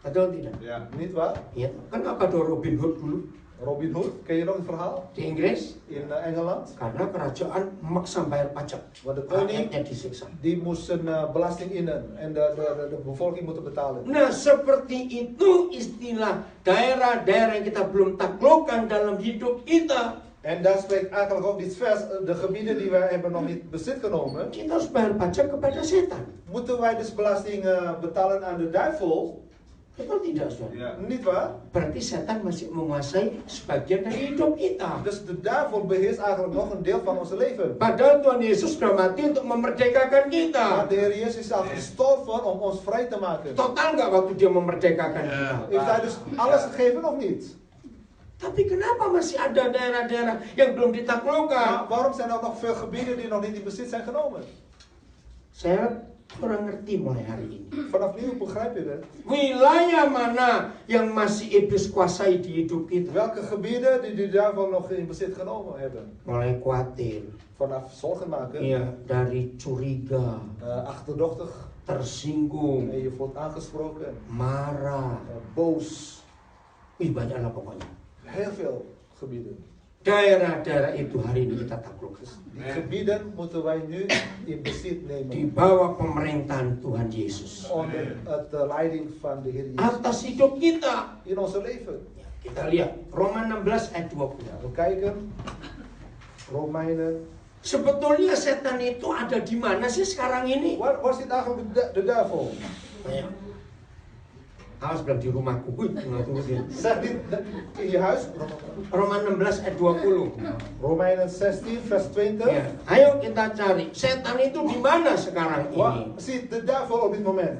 Speaker 1: Betul tidak?
Speaker 3: Ja.
Speaker 2: Niet waar?
Speaker 1: Iya. Kenapa ada Robin Hood dulu
Speaker 2: Robin Hood, ken je nog het verhaal?
Speaker 1: di Inggris?
Speaker 2: In Engeland.
Speaker 1: Karena kerajaan memaksa bayar pajak.
Speaker 2: Want de koning
Speaker 1: Rakyatnya disiksa.
Speaker 2: die moest een belasting innen en de bevolking moet betalen.
Speaker 1: Nah, seperti itu istilah daerah-daerah yang kita belum taklukkan dalam hidup kita.
Speaker 2: En daar spreekt eigenlijk ook dit vers, de gebieden die wij hebben nog niet bezit genomen,
Speaker 1: Kita harus bayar pajak kepada setan.
Speaker 2: moeten wij dus belasting betalen aan de duivel.
Speaker 1: Betul tidak, saudara?
Speaker 3: Ja.
Speaker 2: Niet waar?
Speaker 1: Berarti setan masih menguasai sebagian dari hidup kita.
Speaker 2: Dus de duivel beheerst eigenlijk nog een deel van ons leven.
Speaker 1: Padahal Tuhan Yesus sudah mati untuk memerdekakan
Speaker 2: Maar
Speaker 1: kita.
Speaker 2: de Heer Jezus is al gestorven om ons vrij te maken.
Speaker 1: Total nggak waktu dia memerdekakan kita?
Speaker 2: Heeft hij dus alles gegeven of niet?
Speaker 1: Tapi kenapa masih ada daerah-daerah yang belum
Speaker 2: Maar
Speaker 1: ditaklukkan?
Speaker 2: waarom zijn er nog veel gebieden die nog niet in bezit zijn genomen?
Speaker 1: Saya kurang ngerti mulai hari ini.
Speaker 2: Vanaf nu begrijp je het.
Speaker 1: Wilayah mana yang masih iblis kuasai di hidup kita?
Speaker 2: Welke gebieden die de duivel nog in bezit genomen hebben?
Speaker 1: Mulai khawatir,
Speaker 2: Vanaf zorgen maken,
Speaker 1: iya, dari curiga,
Speaker 2: achterdochtig,
Speaker 1: tersinggung,
Speaker 2: en je voelt aangesproken,
Speaker 1: marah.
Speaker 2: boos.
Speaker 1: Wih, banyaklah pokoknya.
Speaker 2: Heel veel gebieden.
Speaker 1: Daerah-daerah itu hari ini kita taklukkan.
Speaker 2: Die gebieden moeten wij nu in bezit
Speaker 1: Di
Speaker 2: nemen.
Speaker 1: bawah pemerintahan Tuhan Yesus.
Speaker 2: Onder de leiding van de Heer Jezus.
Speaker 1: Atas hidup kita.
Speaker 2: In onze leven.
Speaker 1: Ya, kita lihat Roma 16 ayat 20.
Speaker 2: Ja, we kijken. Romeinen.
Speaker 1: Sebetulnya setan itu ada di mana sih sekarang ini?
Speaker 2: Waar zit eigenlijk de duivel?
Speaker 1: Ya. Awas bilang di rumahku. Wih, nggak turun dia.
Speaker 2: Zeg niet in je huis.
Speaker 1: Roma 16 ayat 20.
Speaker 2: Romeinen 16 vers 20.
Speaker 1: Ya. Ayo kita cari setan itu di mana sekarang
Speaker 2: Waar
Speaker 1: ini?
Speaker 2: zit de duivel op dit moment?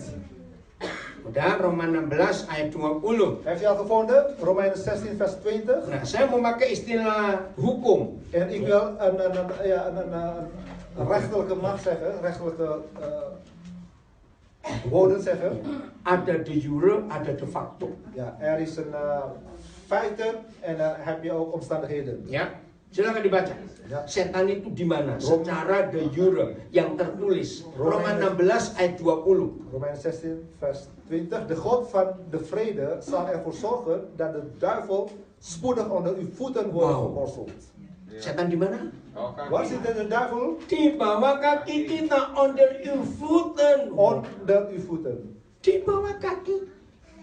Speaker 1: Udah Roma 16 ayat 20.
Speaker 2: Heeft je al gevonden? Romeinen 16 vers 20.
Speaker 1: Nah, saya mau pakai istilah hukum.
Speaker 2: En ik wil een rechterlijke macht zeggen, rechterlijke woorden zeggen.
Speaker 1: Ada de jure, ada de facto.
Speaker 2: Ja, er is een feiten en dan heb je ook omstandigheden.
Speaker 1: Ya, silakan dibaca.
Speaker 2: Ya.
Speaker 1: Setan itu di mana? Secara de jure yang tertulis. Roma 16 ayat 20.
Speaker 2: Romeinen 16 vers 20. De God van de vrede zal ervoor zorgen dat de duivel spoedig onder uw voeten wordt
Speaker 1: Wow.
Speaker 2: geworsteld.
Speaker 1: Setan di mana?
Speaker 2: Waar zit de duivel?
Speaker 1: Di bawah kaki kita, onder uw voeten.
Speaker 2: Onder uw voeten.
Speaker 1: Di bawah kaki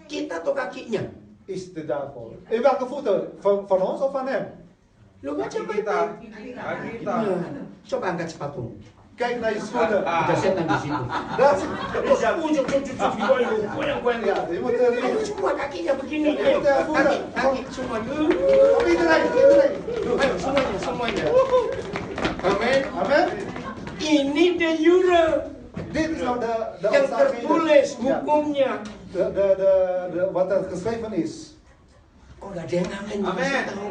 Speaker 1: kita atau kakinya?
Speaker 2: Is de duivel. In welke voeten? Van ons of van hem?
Speaker 1: Lu baca
Speaker 3: Kita.
Speaker 1: baik-baik.
Speaker 3: Kita.
Speaker 1: Ya, coba angkat sepatu.
Speaker 2: Kijk naar je schoenen.
Speaker 1: Ada setan di situ.
Speaker 2: Daar zit
Speaker 1: Terus goyang-goyang.
Speaker 2: Ja, je moet
Speaker 1: Ayo semua kakinya begini. Ayo, kaki semuanya.
Speaker 2: iedereen.
Speaker 1: Ayo semuanya. Amin.
Speaker 2: Amen.
Speaker 1: Ini de jure
Speaker 2: Dit is nou de
Speaker 1: yang
Speaker 2: omstandigheden.
Speaker 1: tertulis
Speaker 2: Ja,
Speaker 1: hukumnya.
Speaker 2: wat er geschreven is.
Speaker 1: Oh, nggak ada yang ngamen.
Speaker 3: Amin.
Speaker 1: Saya tahu.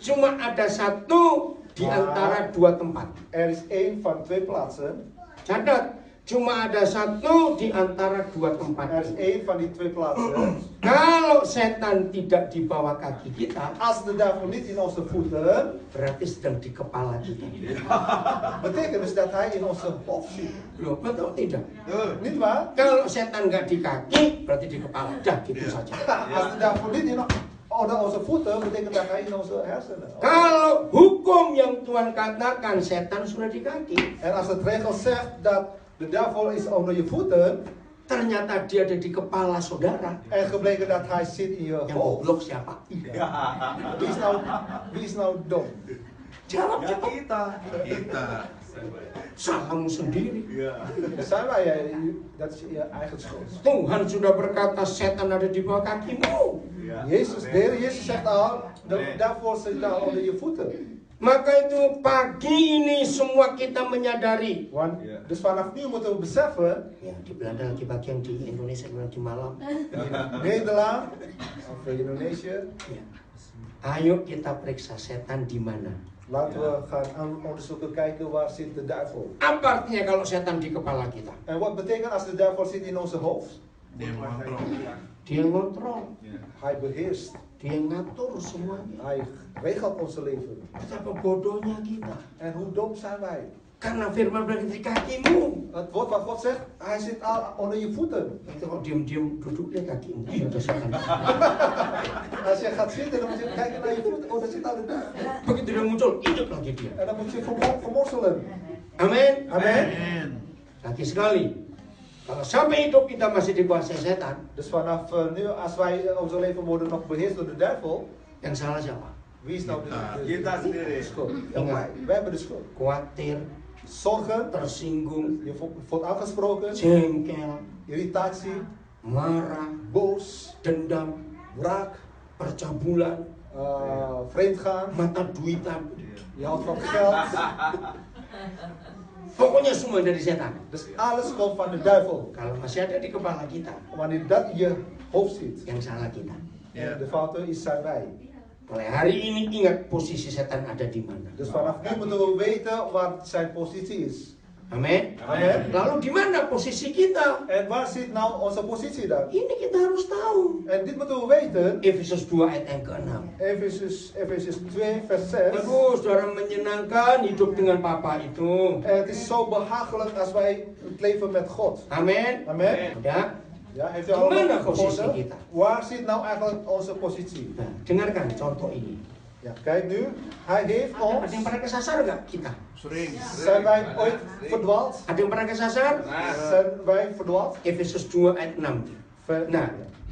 Speaker 1: Cuma ada satu di antara dua tempat.
Speaker 2: Er is één van twee plaatsen.
Speaker 1: Catat, cuma ada satu di antara dua
Speaker 2: Er
Speaker 1: tempat.
Speaker 2: is één van die twee plaatsen.
Speaker 1: Kalau setan tidak di bawah kaki kita,
Speaker 2: Als de duivel niet in onze voeten,
Speaker 1: berarti sedang di kepala kita.
Speaker 2: betekent dus dat hij in onze hoofd zit.
Speaker 1: Loh, betul tidak?
Speaker 2: Niet waar?
Speaker 1: Kalau setan nggak di kaki, berarti di kepala. Dah, gitu saja.
Speaker 2: Als de duivel niet onder onze voeten, betekent dat hij in onze hersenen.
Speaker 1: Kalau hukum yang Tuhan katakan setan sudah di kaki,
Speaker 2: En als het regel zegt dat de duivel is onder je voeten,
Speaker 1: ternyata dia ada di kepala saudara.
Speaker 2: En gebleken dat hij zit in je
Speaker 1: Yang
Speaker 2: hoofd.
Speaker 1: goblok siapa?
Speaker 2: Wie is nou dom?
Speaker 1: Jawab
Speaker 3: Ya
Speaker 1: cepat.
Speaker 3: kita.
Speaker 1: Salahmu sendiri.
Speaker 2: Zijn wij, dat is je eigen schuld.
Speaker 1: Tuhan sudah berkata setan ada di bawah kakimu.
Speaker 2: Jezus, de Heer Jezus zegt al, daarvoor zit al onder je voeten.
Speaker 1: Maka itu pagi ini semua kita menyadari.
Speaker 2: Want, dus vanaf nu moeten we beseffen,
Speaker 1: Ya, di Belanda lagi pagi, yang di Indonesia lagi malam.
Speaker 2: Nederland, of Indonesië,
Speaker 1: Ya. Ayo kita periksa setan di mana.
Speaker 2: laten we gaan onderzoeken, kijken waar zit de duivel.
Speaker 1: Apa artinya kalau setan di kepala kita?
Speaker 2: En wat betekent als de duivel zit in onze hoofd?
Speaker 3: Dia mengontrol.
Speaker 1: Dia ngontrol,
Speaker 2: Hij beheerst,
Speaker 1: dia ngatur semuanya.
Speaker 2: hij regelt onze leven.
Speaker 1: Betapa bodohnya kita.
Speaker 2: En hoe dom zijn wij?
Speaker 1: Karena firman berkata di kakimu.
Speaker 2: Het woord wat God zegt, hij zit al onder je voeten.
Speaker 1: Itu kok diam-diam duduk deh kakimu. Iya, ada setan.
Speaker 2: Als je gaat zitten, dan moet je kijken naar je voeten. Oh, daar zit al de duivel.
Speaker 1: Begitu dia muncul, hidup lagi dia.
Speaker 2: En dan moet je vermorselen.
Speaker 1: Amin.
Speaker 2: Amen.
Speaker 3: Amin.
Speaker 1: Lagi sekali. Kalau sampai hidup kita masih dikuasai setan,
Speaker 2: Dus vanaf nu, als wij onze leven worden nog beheerst door de duivel,
Speaker 1: yang salah siapa?
Speaker 2: wie is nou de
Speaker 3: Kita sendiri.
Speaker 2: schuld? Ja, wij hebben de schuld.
Speaker 1: Khawatir,
Speaker 2: Zorgen,
Speaker 1: tersinggung,
Speaker 2: je wordt aangesproken,
Speaker 1: jengkel,
Speaker 2: irritatie,
Speaker 1: marah,
Speaker 2: boos,
Speaker 1: dendam,
Speaker 2: wraak,
Speaker 1: percabulan,
Speaker 2: vreemdgaan,
Speaker 1: mata duitan.
Speaker 2: je houdt van geld.
Speaker 1: Pokoknya semua dari setan.
Speaker 2: Dus alles komt van de duivel.
Speaker 1: Kalau masih ada di kepala kita,
Speaker 2: Wanneer dat in je hoofd zit,
Speaker 1: yang salah kita.
Speaker 2: en de fouten is zijn wij.
Speaker 1: Mulai hari ini ingat posisi setan ada di mana.
Speaker 2: Dus vanaf nu moeten we weten waar zijn positie is.
Speaker 1: Amin.
Speaker 2: Amen.
Speaker 1: Lalu di mana posisi kita?
Speaker 2: En waar zit nou onze positie dan?
Speaker 1: Ini kita harus tahu.
Speaker 2: En dit moeten we weten.
Speaker 1: Efesus 2 ayat yang ke-6.
Speaker 2: Efesus 2 vers 6.
Speaker 1: Aduh, saudara, menyenangkan hidup dengan Papa itu.
Speaker 2: En het is zo behagelijk als wij het leven met God.
Speaker 1: Amin.
Speaker 2: Amen.
Speaker 1: Ya.
Speaker 2: Ja, heeft u
Speaker 1: Di mana
Speaker 2: allemaal
Speaker 1: posisi
Speaker 2: gevonden?
Speaker 1: kita?
Speaker 2: Waar zit nou eigenlijk onze positie?
Speaker 1: Nah, dengarkan contoh ini.
Speaker 2: Ja, kijk nu. Hij heeft
Speaker 1: Ada yang
Speaker 2: ons.
Speaker 1: pernah kesasar nggak kita?
Speaker 3: Sering.
Speaker 2: Zijn wij ooit verdwaald?
Speaker 1: Ada yang pernah kesasar?
Speaker 2: Zijn wij verdwaald?
Speaker 1: Efesus 2 ayat 6.
Speaker 2: Ver-
Speaker 1: Nah,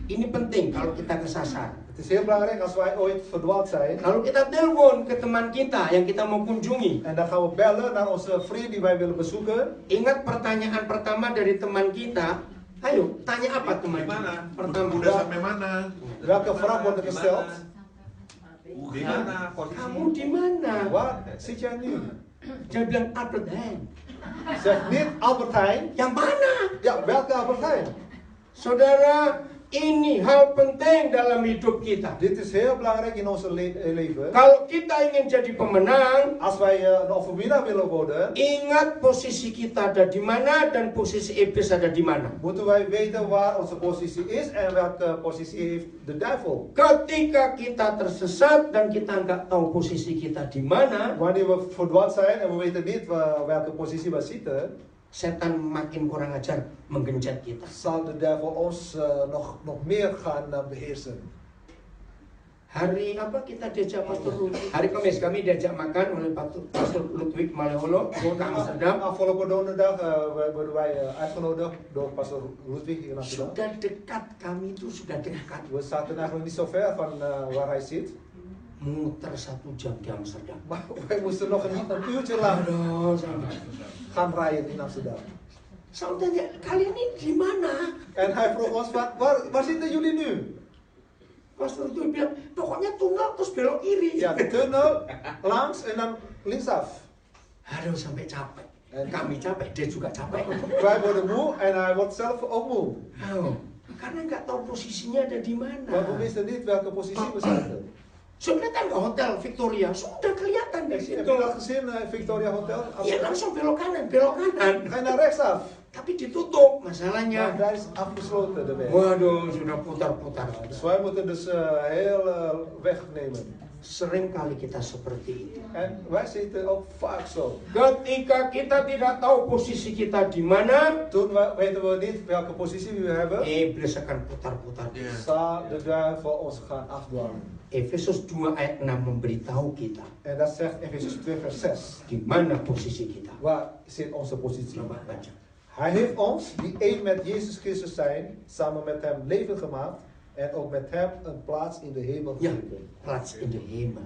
Speaker 1: ini penting kalau kita kesasar.
Speaker 2: Het is heel belangrijk als wij ooit verdwaald zijn.
Speaker 1: Lalu kita telepon ke teman kita yang kita mau kunjungi.
Speaker 2: En dan gaan we bellen naar onze vriend die wij willen bezoeken.
Speaker 1: Ingat pertanyaan pertama dari teman kita. Ayo, tanya apa teman
Speaker 3: Di mana?
Speaker 1: kita? Pertama,
Speaker 3: Udah sampai mana?
Speaker 2: Welke vraag wordt er gesteld?
Speaker 3: Di mana posisi?
Speaker 1: kamu di mana?
Speaker 2: Waar zit jij nu?
Speaker 1: Dia bilang Albert Heijn.
Speaker 2: Zeg niet Albert Heijn.
Speaker 1: Yang mana?
Speaker 2: Ja, welke Albert Heijn?
Speaker 1: Saudara, ini hal penting dalam hidup kita.
Speaker 2: Dit is heel belangrijk in onze leven.
Speaker 1: Kalau kita ingin jadi pemenang,
Speaker 2: Als wij een overwinnaar willen worden,
Speaker 1: ingat posisi kita ada di mana dan posisi iblis ada di mana.
Speaker 2: moeten wij weten waar onze positie is en welke positie heeft de duivel.
Speaker 1: Ketika kita tersesat dan kita nggak tahu posisi kita di mana,
Speaker 2: Wanneer we verdwaald zijn en we weten niet welke positie we zitten,
Speaker 1: setan makin kurang ajar menggencet kita.
Speaker 2: zal de duivel ons nog meer gaan beheersen.
Speaker 1: Hari apa kita diajak Pastor Ludwig? Hari Kamis kami diajak makan oleh Pastor Ludwig Maleholo ke Amsterdam.
Speaker 2: Afgelopen donderdag worden wij uitgenodigd door pastor Ludwig in Amsterdam.
Speaker 1: Sudah dekat, kami itu sudah dekat.
Speaker 2: We zaten eigenlijk niet zo ver van waar hij zit.
Speaker 1: Muter 1 jam di Amsterdam.
Speaker 2: Maar wij moesten nog een uurtje lang
Speaker 1: Aduh, sampai.
Speaker 2: gaan rijden in Amsterdam.
Speaker 1: Saya tanya, kalian ini di mana?
Speaker 2: En hij vroeg ons, waar zitten jullie nu?
Speaker 1: Pastor itu bilang, pokoknya tunnel terus belok kiri.
Speaker 2: Ja, de tunnel, langs en dan linksaf.
Speaker 1: Aduh, sampai capek. Kami capek, dia juga capek.
Speaker 2: Wij worden moe en hij wordt zelf ook moe.
Speaker 1: Oh, karena nggak tahu posisinya ada di
Speaker 2: Maar we
Speaker 1: mana.
Speaker 2: wisten niet welke positie we zaten.
Speaker 1: Sudah kelihatan nggak hotel Victoria? Sudah kelihatan di
Speaker 2: Heb
Speaker 1: situ.
Speaker 2: je dat gezien, Victoria Hotel?
Speaker 1: Iya langsung belok kanan, belok kanan.
Speaker 2: Ga je naar rechtsaf.
Speaker 1: Tapi ditutup
Speaker 2: Maar
Speaker 1: masalahnya.
Speaker 2: daar is afgesloten de weg.
Speaker 1: Waduh, sudah putar-putar.
Speaker 2: Dus wij moeten dus heel weg nemen.
Speaker 1: Sering kali kita seperti itu.
Speaker 2: En wij zitten ook vaak zo.
Speaker 1: Ketika kita tidak tahu posisi kita di mana,
Speaker 2: Toen weten we niet welke positie we hebben,
Speaker 1: iblis akan putar-putar.
Speaker 3: Ya.
Speaker 2: zal de duivel ons gaan afdwalen.
Speaker 1: Efesus 2 ayat 6 memberitahu kita
Speaker 2: En dat zegt Efesus 2 vers 6.
Speaker 1: di mana posisi kita.
Speaker 2: Waar zit onze positie?
Speaker 1: Coba baca.
Speaker 2: Hij heeft ons, die één met Jezus Christus zijn, samen met hem leven gemaakt en ook met hem een plaats in de hemel
Speaker 1: Ya,
Speaker 2: gegeven.
Speaker 1: plaats in the hemel.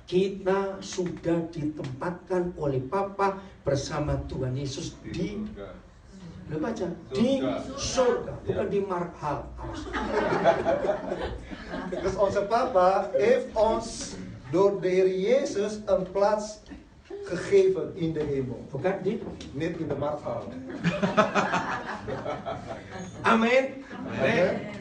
Speaker 1: Kita sudah ditempatkan oleh Bapa bersama Tuhan Yesus di, lu baca, di surga, bukan di marhal. Awas.
Speaker 2: Dus onze papa heeft ons door de Heer Jezus een plaats gegeven in de hemel.
Speaker 1: Bukan di.
Speaker 2: Niet in de markthal.
Speaker 1: Amin.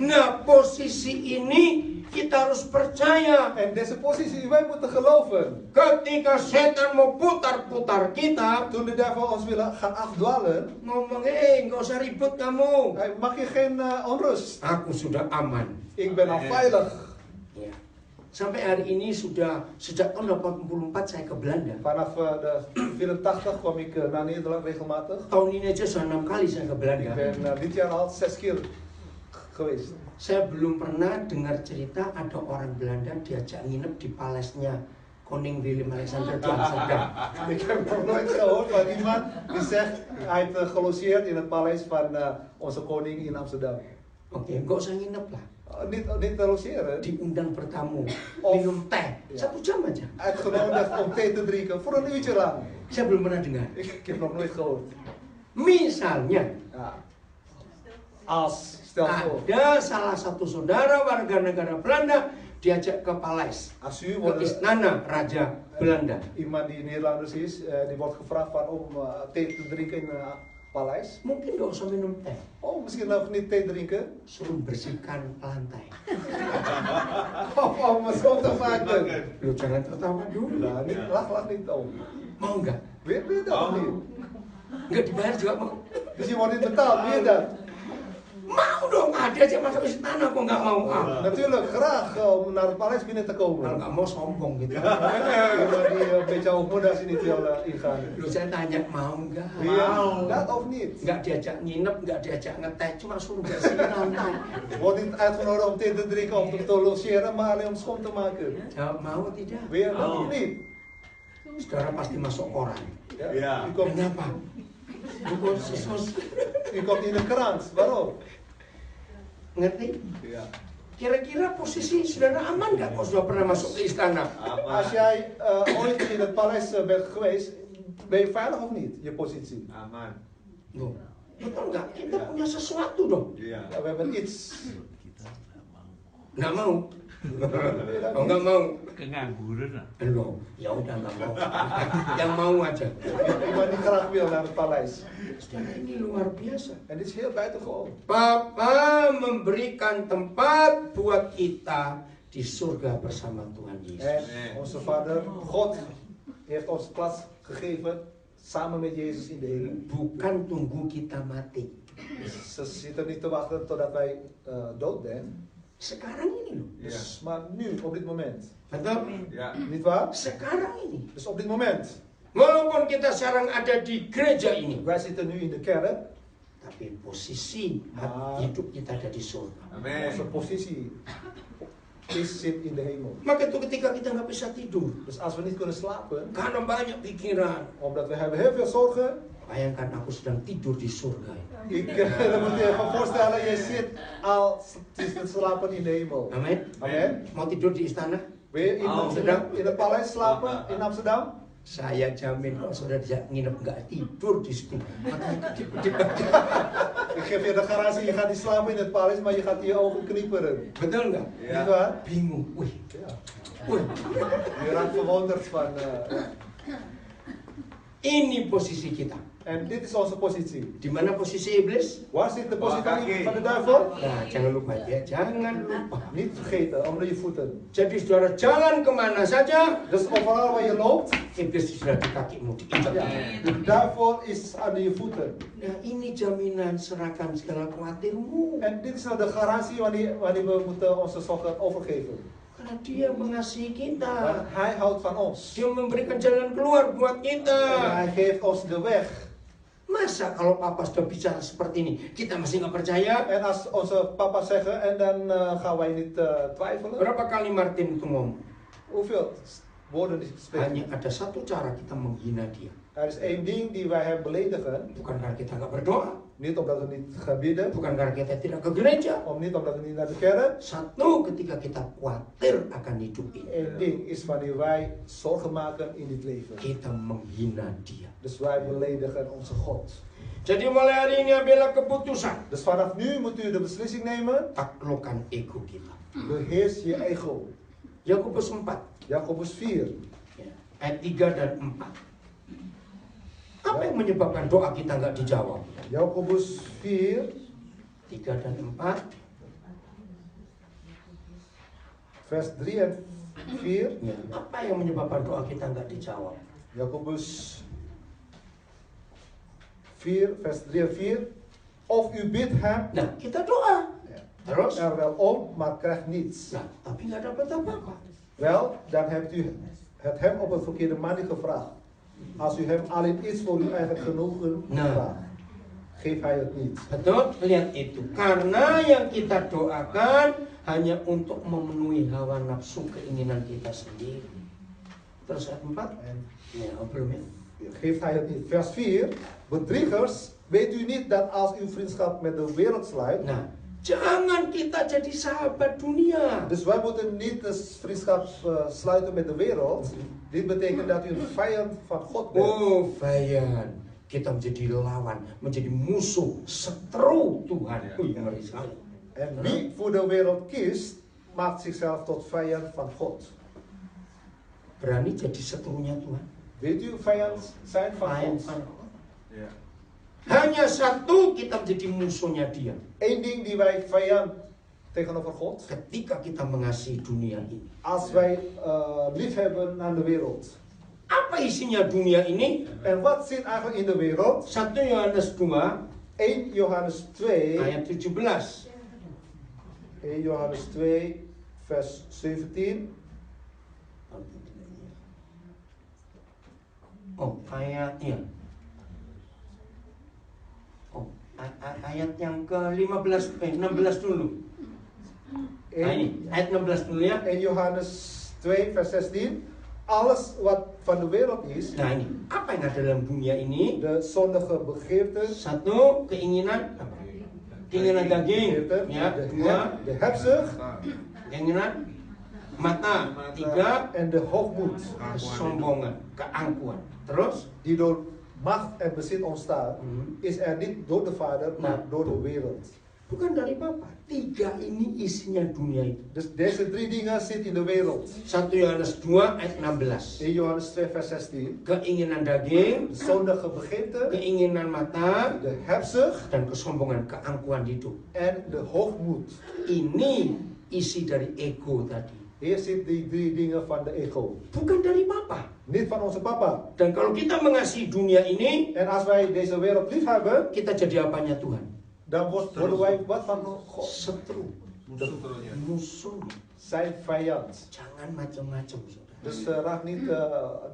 Speaker 1: Nah, posisi ini kita harus percaya.
Speaker 2: En deze positie, wij moeten geloven.
Speaker 1: Ketika setan mau putar-putar kita,
Speaker 2: Toen de duivel ons willen gaan afdwalen,
Speaker 1: ngomong, nggak usah ribut kamu.
Speaker 2: mag je geen onrust.
Speaker 1: Aku sudah aman.
Speaker 2: Ik ben al veilig.
Speaker 1: Ya. Sampai hari ini sudah sejak tahun 84 saya ke Belanda.
Speaker 2: Vanaf de 84 kwam ik naar Nederland regelmatig.
Speaker 1: Tahun ini aja sudah 6 kali saya ke
Speaker 2: Ik
Speaker 1: Belanda.
Speaker 2: ben dit jaar al 6 keer geweest.
Speaker 1: Saya belum pernah dengar cerita ada orang Belanda diajak nginep di palesnya Koning Willem Alexander di Amsterdam.
Speaker 2: Ik heb nog nooit gehoord van iemand die zegt hij heeft gelogeerd in het paleis van onze koning in Amsterdam.
Speaker 1: Oke, nggak usah nginep lah.
Speaker 2: Niet te logeren.
Speaker 1: Diundang bertamu,
Speaker 2: Of-
Speaker 1: minum teh,
Speaker 2: Ja.
Speaker 1: 1 jam aja.
Speaker 2: Uitgenodigd om thee te drinken voor een uurtje lang.
Speaker 1: Saya belum pernah dengar.
Speaker 2: Ik heb nog nooit gehoord.
Speaker 1: Misalnya,
Speaker 2: Ja. Als, stel voor,
Speaker 1: ada salah satu saudara warga negara Belanda diajak ke paleis,
Speaker 2: als u
Speaker 1: ke
Speaker 2: wordt
Speaker 1: istana Raja Belanda.
Speaker 2: iemand die Nederlanders is, die wordt gevraagd van om thee te drinken in een paleis.
Speaker 1: Mungkin nggak usah minum teh,
Speaker 2: Oh, misschien nog niet thee drinken.
Speaker 1: suruh bersihkan lantai.
Speaker 2: Of om het schoon te maken.
Speaker 1: Lu jangan tertawa dulu.
Speaker 2: Nah, niet, lach niet om.
Speaker 1: Mau nggak?
Speaker 2: Weet je dat of niet?
Speaker 1: Nggak dibayar juga mau?
Speaker 2: Dus je wordt niet betaald, weet je dat?
Speaker 1: Mau dong, ada aja masuk istana kok nggak mau.
Speaker 2: Natuurlijk, graag om naar het paleis binnen te
Speaker 1: Kalau
Speaker 2: komen.
Speaker 1: nggak mau sombong gitu.
Speaker 2: Iemand die een beetje hoogmoedig is niet wil ingaan.
Speaker 1: Lu saya tanya mau nggak?
Speaker 2: Mau. Dat of niet?
Speaker 1: Nggak diajak nginep, nggak diajak ngeteh, cuma suruh bersihin lantai.
Speaker 2: Wordt niet uitgenodigd om thee te drinken of te logeren, maar alleen om schoon te maken.
Speaker 1: Jawab mau tidak?
Speaker 2: Weet je dat of niet?
Speaker 1: Saudara pasti masuk koran.
Speaker 3: Ja.
Speaker 2: U komt,
Speaker 1: Kenapa? Bukan sesuatu.
Speaker 2: u komt in de krant. Waarom?
Speaker 1: Ngerti?
Speaker 3: Ja.
Speaker 1: Kira-kira posisi saudara aman nggak kalau sudah pernah masuk ke istana?
Speaker 2: Als jij ooit in het paleis bent geweest, ben je veilig of niet? Je positie.
Speaker 3: Aman.
Speaker 1: Loh, betul nggak? Kita punya sesuatu dong.
Speaker 3: Iya.
Speaker 2: Ja, we hebben iets.
Speaker 1: Nggak mau? Oh nggak mau?
Speaker 5: Kengangguran lah.
Speaker 1: Loh, ya udah nggak mau. Yang mau aja.
Speaker 2: Iemand die graag wil naar het paleis.
Speaker 1: Saudara ini luar biasa.
Speaker 2: En dit is heel buitengewoon.
Speaker 1: Papa memberikan tempat buat kita di surga bersama Tuhan Yesus.
Speaker 2: En onze vader, God, heeft ons plaats gegeven samen met Jezus in de hemel.
Speaker 1: Bukan tunggu kita mati.
Speaker 2: Ze zitten niet te wachten totdat wij dood zijn.
Speaker 1: Sekarang ini loh.
Speaker 3: Iya.
Speaker 2: Dus, maar nu, op dit moment.
Speaker 1: Betul?
Speaker 3: Ja.
Speaker 2: Niet waar?
Speaker 1: Sekarang ini.
Speaker 2: Dus op dit moment.
Speaker 1: Walaupun kita sekarang ada di gereja ini,
Speaker 2: Wij zitten nu in de kerk.
Speaker 1: tapi posisi hidup kita ada di surga.
Speaker 2: Onze
Speaker 3: Amen.
Speaker 2: positie zit in de hemel.
Speaker 1: Maka itu ketika kita nggak bisa tidur,
Speaker 2: Dus als we niet kunnen slapen,
Speaker 1: karena banyak pikiran,
Speaker 2: omdat we hebben heel veel zorgen.
Speaker 1: bayangkan aku sedang tidur di surga.
Speaker 2: Dan moet je even voorstellen, je zit al te slapen in de hemel.
Speaker 1: Amin.
Speaker 2: Amen.
Speaker 1: Mau tidur di istana?
Speaker 2: Wil je in Amsterdam, in het paleis slapen in Amsterdam?
Speaker 1: Saya jamin kalau saudara tidak nginep nggak tidur di situ. Matanya kedip-kedip.
Speaker 2: Ik geef je de garantie, je gaat niet slapen in het paleis, maar je gaat je ogen knipperen.
Speaker 1: Betul nggak?
Speaker 3: Ja.
Speaker 2: Niet waar?
Speaker 1: Bingung. Wih,
Speaker 2: Ja.
Speaker 1: wih.
Speaker 2: Je raakt verwonderd van.
Speaker 1: Ini posisi kita.
Speaker 2: En dit is onze positie.
Speaker 1: Di mana posisi iblis?
Speaker 2: Waar zit de positie
Speaker 3: kaki.
Speaker 2: van de duivel?
Speaker 1: Nah, jangan lupa ya, jangan lupa.
Speaker 2: Niet vergeten, onder je voeten.
Speaker 1: Jadi saudara jalan kemana saja,
Speaker 2: Dus overal waar je loopt,
Speaker 1: iblis sudah di kakimu diinjak.
Speaker 2: ja, de duivel is aan je voeten.
Speaker 1: Nah ini jaminan serahkan segala khawatirmu.
Speaker 2: En dit is nou de garantie wanneer we moeten onze zorgen overgeven.
Speaker 1: Karena dia mengasihi kita.
Speaker 2: Want hij houdt van ons.
Speaker 1: Dia memberikan jalan keluar buat
Speaker 2: En
Speaker 1: kita.
Speaker 2: hij geeft ons de weg.
Speaker 1: Masa kalau papa sudah bicara seperti ini, kita masih nggak percaya?
Speaker 2: En als onze papa zeggen, en dan gaan wij niet twijfelen.
Speaker 1: Berapa kali Martin itu ngomong?
Speaker 2: Hoeveel? woorden die spreken.
Speaker 1: Hanya ada satu cara kita menghina dia.
Speaker 2: Er is één ding die wij hem beledigen.
Speaker 1: Bukan karena kita nggak berdoa,
Speaker 2: Niet omdat we niet gaan bidden.
Speaker 1: bukan karena kita tidak ke gereja.
Speaker 2: Niet omdat we niet naar de kerk.
Speaker 1: Satu, ketika kita khawatir akan hidup ini,
Speaker 2: Eén ding is wanneer wij zorgen maken in dit leven.
Speaker 1: kita menghina dia.
Speaker 2: Dus wij beledigen onze God.
Speaker 1: Jadi mulai hari ini ambillah keputusan.
Speaker 2: Dus vanaf nu moet u de beslissing nemen.
Speaker 1: Taklukkan ego kita.
Speaker 2: Beheers je ego.
Speaker 1: Yakobus 4,
Speaker 2: Jacobus 4.
Speaker 1: ya, ayat 3 dan 4. Apa yang menyebabkan doa kita nggak dijawab?
Speaker 2: Jacobus 4.
Speaker 1: 3 dan 4.
Speaker 2: Vers 3 en 4.
Speaker 1: Ya, apa yang menyebabkan doa kita nggak dijawab?
Speaker 2: Jacobus 4, vers 3 en 4. Of u bidt hem
Speaker 1: Nah, kita doa. Terus?
Speaker 2: er wel om, maar krijgt niets.
Speaker 1: Nah, tapi nggak dapat apa-apa.
Speaker 2: Wel, dan hebt u het hem op een verkeerde manier gevraagd. Als u hem alleen iets voor uw eigen genoegen vraagt, geeft hij het niet.
Speaker 1: Betul? Lihat itu. Karena yang kita doakan hanya untuk memenuhi hawa nafsu keinginan kita sendiri. Terus ayat 4. Ya, belum ya.
Speaker 2: Geeft hij het niet. Vers 4. Bedriegers, weet u niet dat als u vriendschap met de wereld sluit.
Speaker 1: Nah, jangan kita jadi sahabat dunia.
Speaker 2: Dus wij moeten niet de vriendschap sluiten met de wereld. Dit betekent dat u een vijand van God bent.
Speaker 1: Oh, vijand. Kita menjadi lawan, menjadi musuh, setru Tuhan. Ngeri sekali.
Speaker 2: En wie voor de wereld kiest, maakt zichzelf tot vijand van God.
Speaker 1: Berani jadi setrunya Tuhan.
Speaker 2: Weet u vijand zijn van
Speaker 1: Vijand
Speaker 2: God?
Speaker 1: van God.
Speaker 3: Ya.
Speaker 1: Hanya satu kita menjadi musuhnya dia.
Speaker 2: Eén ding die wij vijand tegenover God.
Speaker 1: Ketika kita mengasihi dunia ini.
Speaker 2: Als wij liefhebben aan de wereld.
Speaker 1: Apa isinya dunia ini?
Speaker 2: En wat zit eigenlijk in de wereld?
Speaker 1: 1 Yohanes 2
Speaker 2: 1 Johannes 2.
Speaker 1: ayat 17.
Speaker 2: 1 Johannes 2 vers 17.
Speaker 1: Oh, ayatnya. Oh, ayat yang ke-15 16 dulu. Nah, ini ayat 16 dulu ya.
Speaker 2: 1 Johannes 2 vers 16. Alles wat van de wereld is,
Speaker 1: Nah, ini apa yang ada dalam dunia ini?
Speaker 2: de zondige begeerten,
Speaker 1: Satu, keinginan daging, ya. Dua,
Speaker 2: de hebzucht
Speaker 1: keinginan mata. Tiga,
Speaker 2: en de hoogmoed,
Speaker 1: kesombongan, keangkuhan. Terus,
Speaker 2: die door macht en bezit ontstaat, is er niet door de Vader, maar door de wereld.
Speaker 1: bukan dari Bapa. Tiga ini isinya dunia itu.
Speaker 2: Dus deze drie dingen zitten in de wereld.
Speaker 1: 1 Yohanes 2 ayat 16.
Speaker 2: 1 Johannes 2 vers 16.
Speaker 1: Keinginan daging,
Speaker 2: De zondige begeerten,
Speaker 1: keinginan mata,
Speaker 2: de hebzucht
Speaker 1: dan kesombongan, keangkuhan hidup.
Speaker 2: en de hoogmoed.
Speaker 1: Ini isi dari ego tadi.
Speaker 2: Hier zitten die drie dingen van de ego.
Speaker 1: Bukan dari Bapa.
Speaker 2: Niet van onze papa.
Speaker 1: Dan kalau kita mengasihi dunia ini,
Speaker 2: En als wij deze wereld lief hebben,
Speaker 1: kita jadi apanya Tuhan?
Speaker 2: dan worden wij wat van God?
Speaker 1: Setru,
Speaker 3: Musuh-musuhnya.
Speaker 1: musuhnya.
Speaker 2: Zijn vijand.
Speaker 1: Jangan macam-macam, saudara.
Speaker 2: Dus raak niet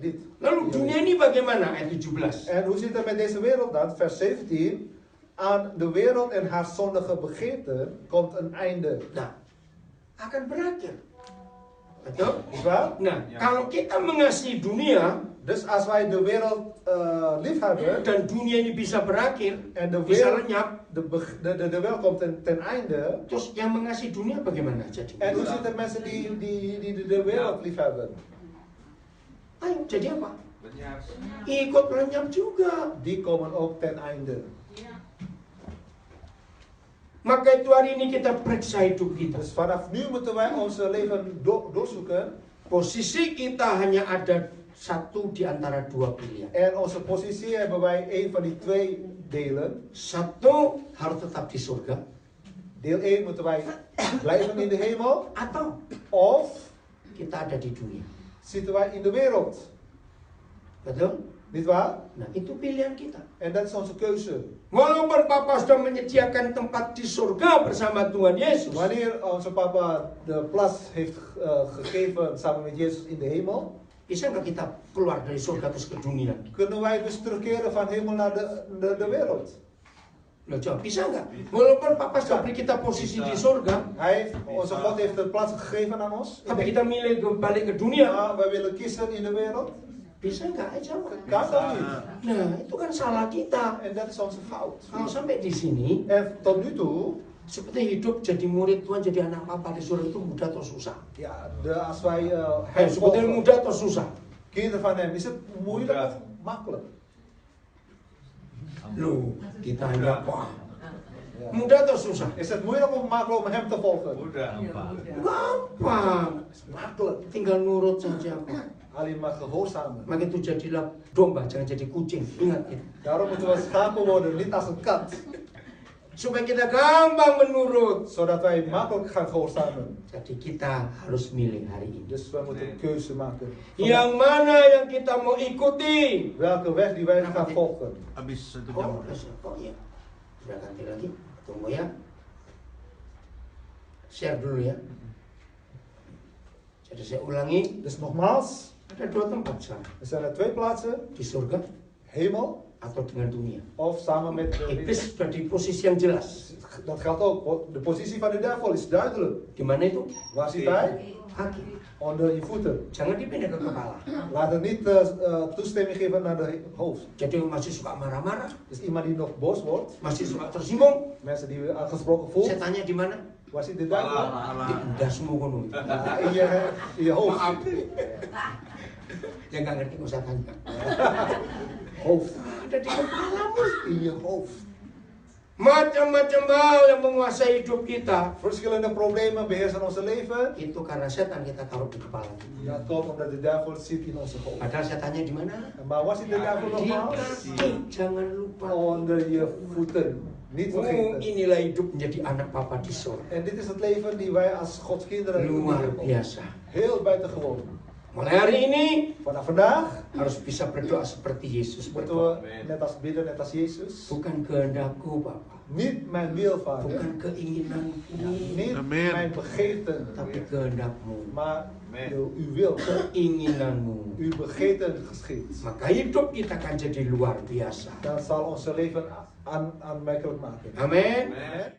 Speaker 2: dit.
Speaker 1: Lalu dunia ini bagaimana? Ayat 17.
Speaker 2: En hoe zit het met deze wereld dan? Vers 17. Aan de wereld en haar zondige begeerten komt een einde.
Speaker 1: Nah, akan berakhir. Betul?
Speaker 2: Niet waar?
Speaker 1: Nah,
Speaker 3: Ya.
Speaker 1: kalau kita mengasihi dunia
Speaker 2: Dus als wij de wereld lief hebben
Speaker 1: dan dunia ini bisa berakhir,
Speaker 2: en de
Speaker 1: bisa
Speaker 2: wereld,
Speaker 1: lenyap,
Speaker 2: de wereld komt ten einde.
Speaker 1: terus yang mengasihi dunia bagaimana
Speaker 2: En
Speaker 1: jadinya?
Speaker 2: hoe zit het mensen die de wereld lief hebben?
Speaker 1: Ayo, jadi apa?
Speaker 3: Lenyap.
Speaker 1: Ikut lenyap juga.
Speaker 2: Die komen ook ten einde.
Speaker 1: Maka itu hari ini kita periksa hidup kita.
Speaker 2: Dus vanaf nu moeten wij ons leven doorzoeken.
Speaker 1: Posisi kita hanya ada satu di antara dua pilihan.
Speaker 2: En onze positie hebben wij een van die twee delen.
Speaker 1: Satu, harus tetap di surga.
Speaker 2: Deel 1 moeten wij blijven in de hemel.
Speaker 1: Atau
Speaker 2: Of
Speaker 1: kita ada di dunia.
Speaker 2: zitten wij in de wereld.
Speaker 1: Betul?
Speaker 2: Niet waar?
Speaker 1: Nah, itu pilihan kita.
Speaker 2: En dat is onze keuze.
Speaker 1: Walaupun Papa sudah menyediakan tempat di surga bersama Tuhan Yesus.
Speaker 2: Wanneer onze papa de plaats heeft gegeven samen met Jezus in de hemel,
Speaker 1: Bisa nggak kita keluar dari surga terus ke dunia?
Speaker 2: kunnen wij dus terugkeren van hemel naar de wereld.
Speaker 1: Loh, coba bisa nggak? Walaupun Papa sudah beri kita posisi di surga,
Speaker 2: Onze God heeft de plaats gegeven aan ons.
Speaker 1: tapi kita milih balik ke dunia,
Speaker 2: Maar wij willen kiezen in de wereld.
Speaker 1: bisa nggak? Jawab.
Speaker 2: Kan dat niet?
Speaker 1: Nah, itu kan salah kita.
Speaker 2: En dat is onze fout.
Speaker 1: Kalau sampai di sini,
Speaker 2: En tot nu toe,
Speaker 1: seperti hidup jadi murid Tuhan, jadi anak Papa di surga itu mudah atau susah?
Speaker 2: ja, als wij hem
Speaker 1: Seperti
Speaker 2: volgen,
Speaker 1: mudah atau susah?
Speaker 2: kinderen van hem, is het moeilijk of makkelijk?
Speaker 1: Loh, kita hanya wah.
Speaker 2: Ja.
Speaker 1: Mudah atau susah?
Speaker 2: Is het moeilijk of makkelijk om hem te volgen?
Speaker 1: Gampang.
Speaker 2: Makkelijk.
Speaker 1: Tinggal nurut saja Pak.
Speaker 2: Alleen maar gehoorzamen.
Speaker 1: Maka itu jadilah domba, jangan jadi kucing. Ingat itu.
Speaker 2: Daarom moeten we schapen worden, niet als een kat.
Speaker 1: Supaya kita gampang menurut.
Speaker 2: Zodat wij makkelijk gaan gehoorzamen.
Speaker 1: Jadi kita harus milih hari ini.
Speaker 2: Dus we moeten een keuze maken.
Speaker 1: Yang mana yang kita mau ikuti?
Speaker 2: Welke weg die wij gaan volgen.
Speaker 3: Habis 1
Speaker 1: Oh,
Speaker 3: jam.
Speaker 1: oh ya. Sudah ganti lagi. Tunggu ya. Share dulu ya. Jadi saya ulangi.
Speaker 2: Dus nogmaals,
Speaker 1: Ada 2 tempat sekarang.
Speaker 2: er zijn er 2 plaatsen.
Speaker 1: Di surga
Speaker 2: Hemel
Speaker 1: atau dengan dunia.
Speaker 2: of samen met de
Speaker 1: Iblis sudah di posisi yang jelas.
Speaker 2: Dat geldt ook. De positie van de duivel is duidelijk.
Speaker 1: Di mana itu?
Speaker 2: Waar zit hij?
Speaker 1: Kaki.
Speaker 2: Onder je voeten.
Speaker 1: Jangan dipindah ke kepala.
Speaker 2: Laat er niet toestemming geven naar de hoofd.
Speaker 1: Jadi masih suka marah-marah,
Speaker 2: Dus iemand die nog boos wordt,
Speaker 1: masih suka tersinggung.
Speaker 2: mensen die aangesproken voelt,
Speaker 1: Saya tanya di mana?
Speaker 2: waar zit de duivel?
Speaker 1: Di endasmu kono.
Speaker 2: Ja, in je hoofd.
Speaker 1: Maaf. Yang nggak ngerti nggak usah tanya.
Speaker 2: Hoofd.
Speaker 1: Ada di kepalamu.
Speaker 2: In je hoofd.
Speaker 1: Macam-macam hal yang menguasai hidup kita.
Speaker 2: Verschillende problemen beheersen onze leven.
Speaker 1: Itu karena setan kita taruh di kepala kita.
Speaker 2: Dat komt omdat de duivel zit in onze hoofd.
Speaker 1: Padahal saya tanya di mana?
Speaker 2: Maar waar zit de duivel
Speaker 1: Di
Speaker 2: nogmaals?
Speaker 1: kaki. Jangan lupa.
Speaker 2: Onder je voeten. Niet
Speaker 1: Oh,
Speaker 2: vergeten.
Speaker 1: inilah hidup menjadi anak Papa di surga.
Speaker 2: En dit is het leven die wij als Gods kinderen
Speaker 1: Luar
Speaker 2: hebben.
Speaker 1: biasa.
Speaker 2: Heel buitengewoon.
Speaker 1: Mulai hari ini
Speaker 2: Vanaf vandaag
Speaker 1: harus bisa berdoa seperti Yesus
Speaker 2: moeten
Speaker 1: berdoa.
Speaker 2: we net als bidden, net als Jezus.
Speaker 1: Bukan kehendakku Bapa,
Speaker 2: Niet mijn wil, Vader.
Speaker 1: bukan keinginanku,
Speaker 2: Niet
Speaker 3: Amen.
Speaker 2: mijn begeten.
Speaker 1: tapi kehendakmu,
Speaker 2: Maar
Speaker 3: Amen.
Speaker 2: uw wil.
Speaker 1: keinginanmu.
Speaker 2: Uw begeten geschikt.
Speaker 1: Maka hidup kita akan jadi luar biasa.
Speaker 2: Dan zal onze leven aanmerkelijk maken.
Speaker 1: Amin.
Speaker 3: Amen.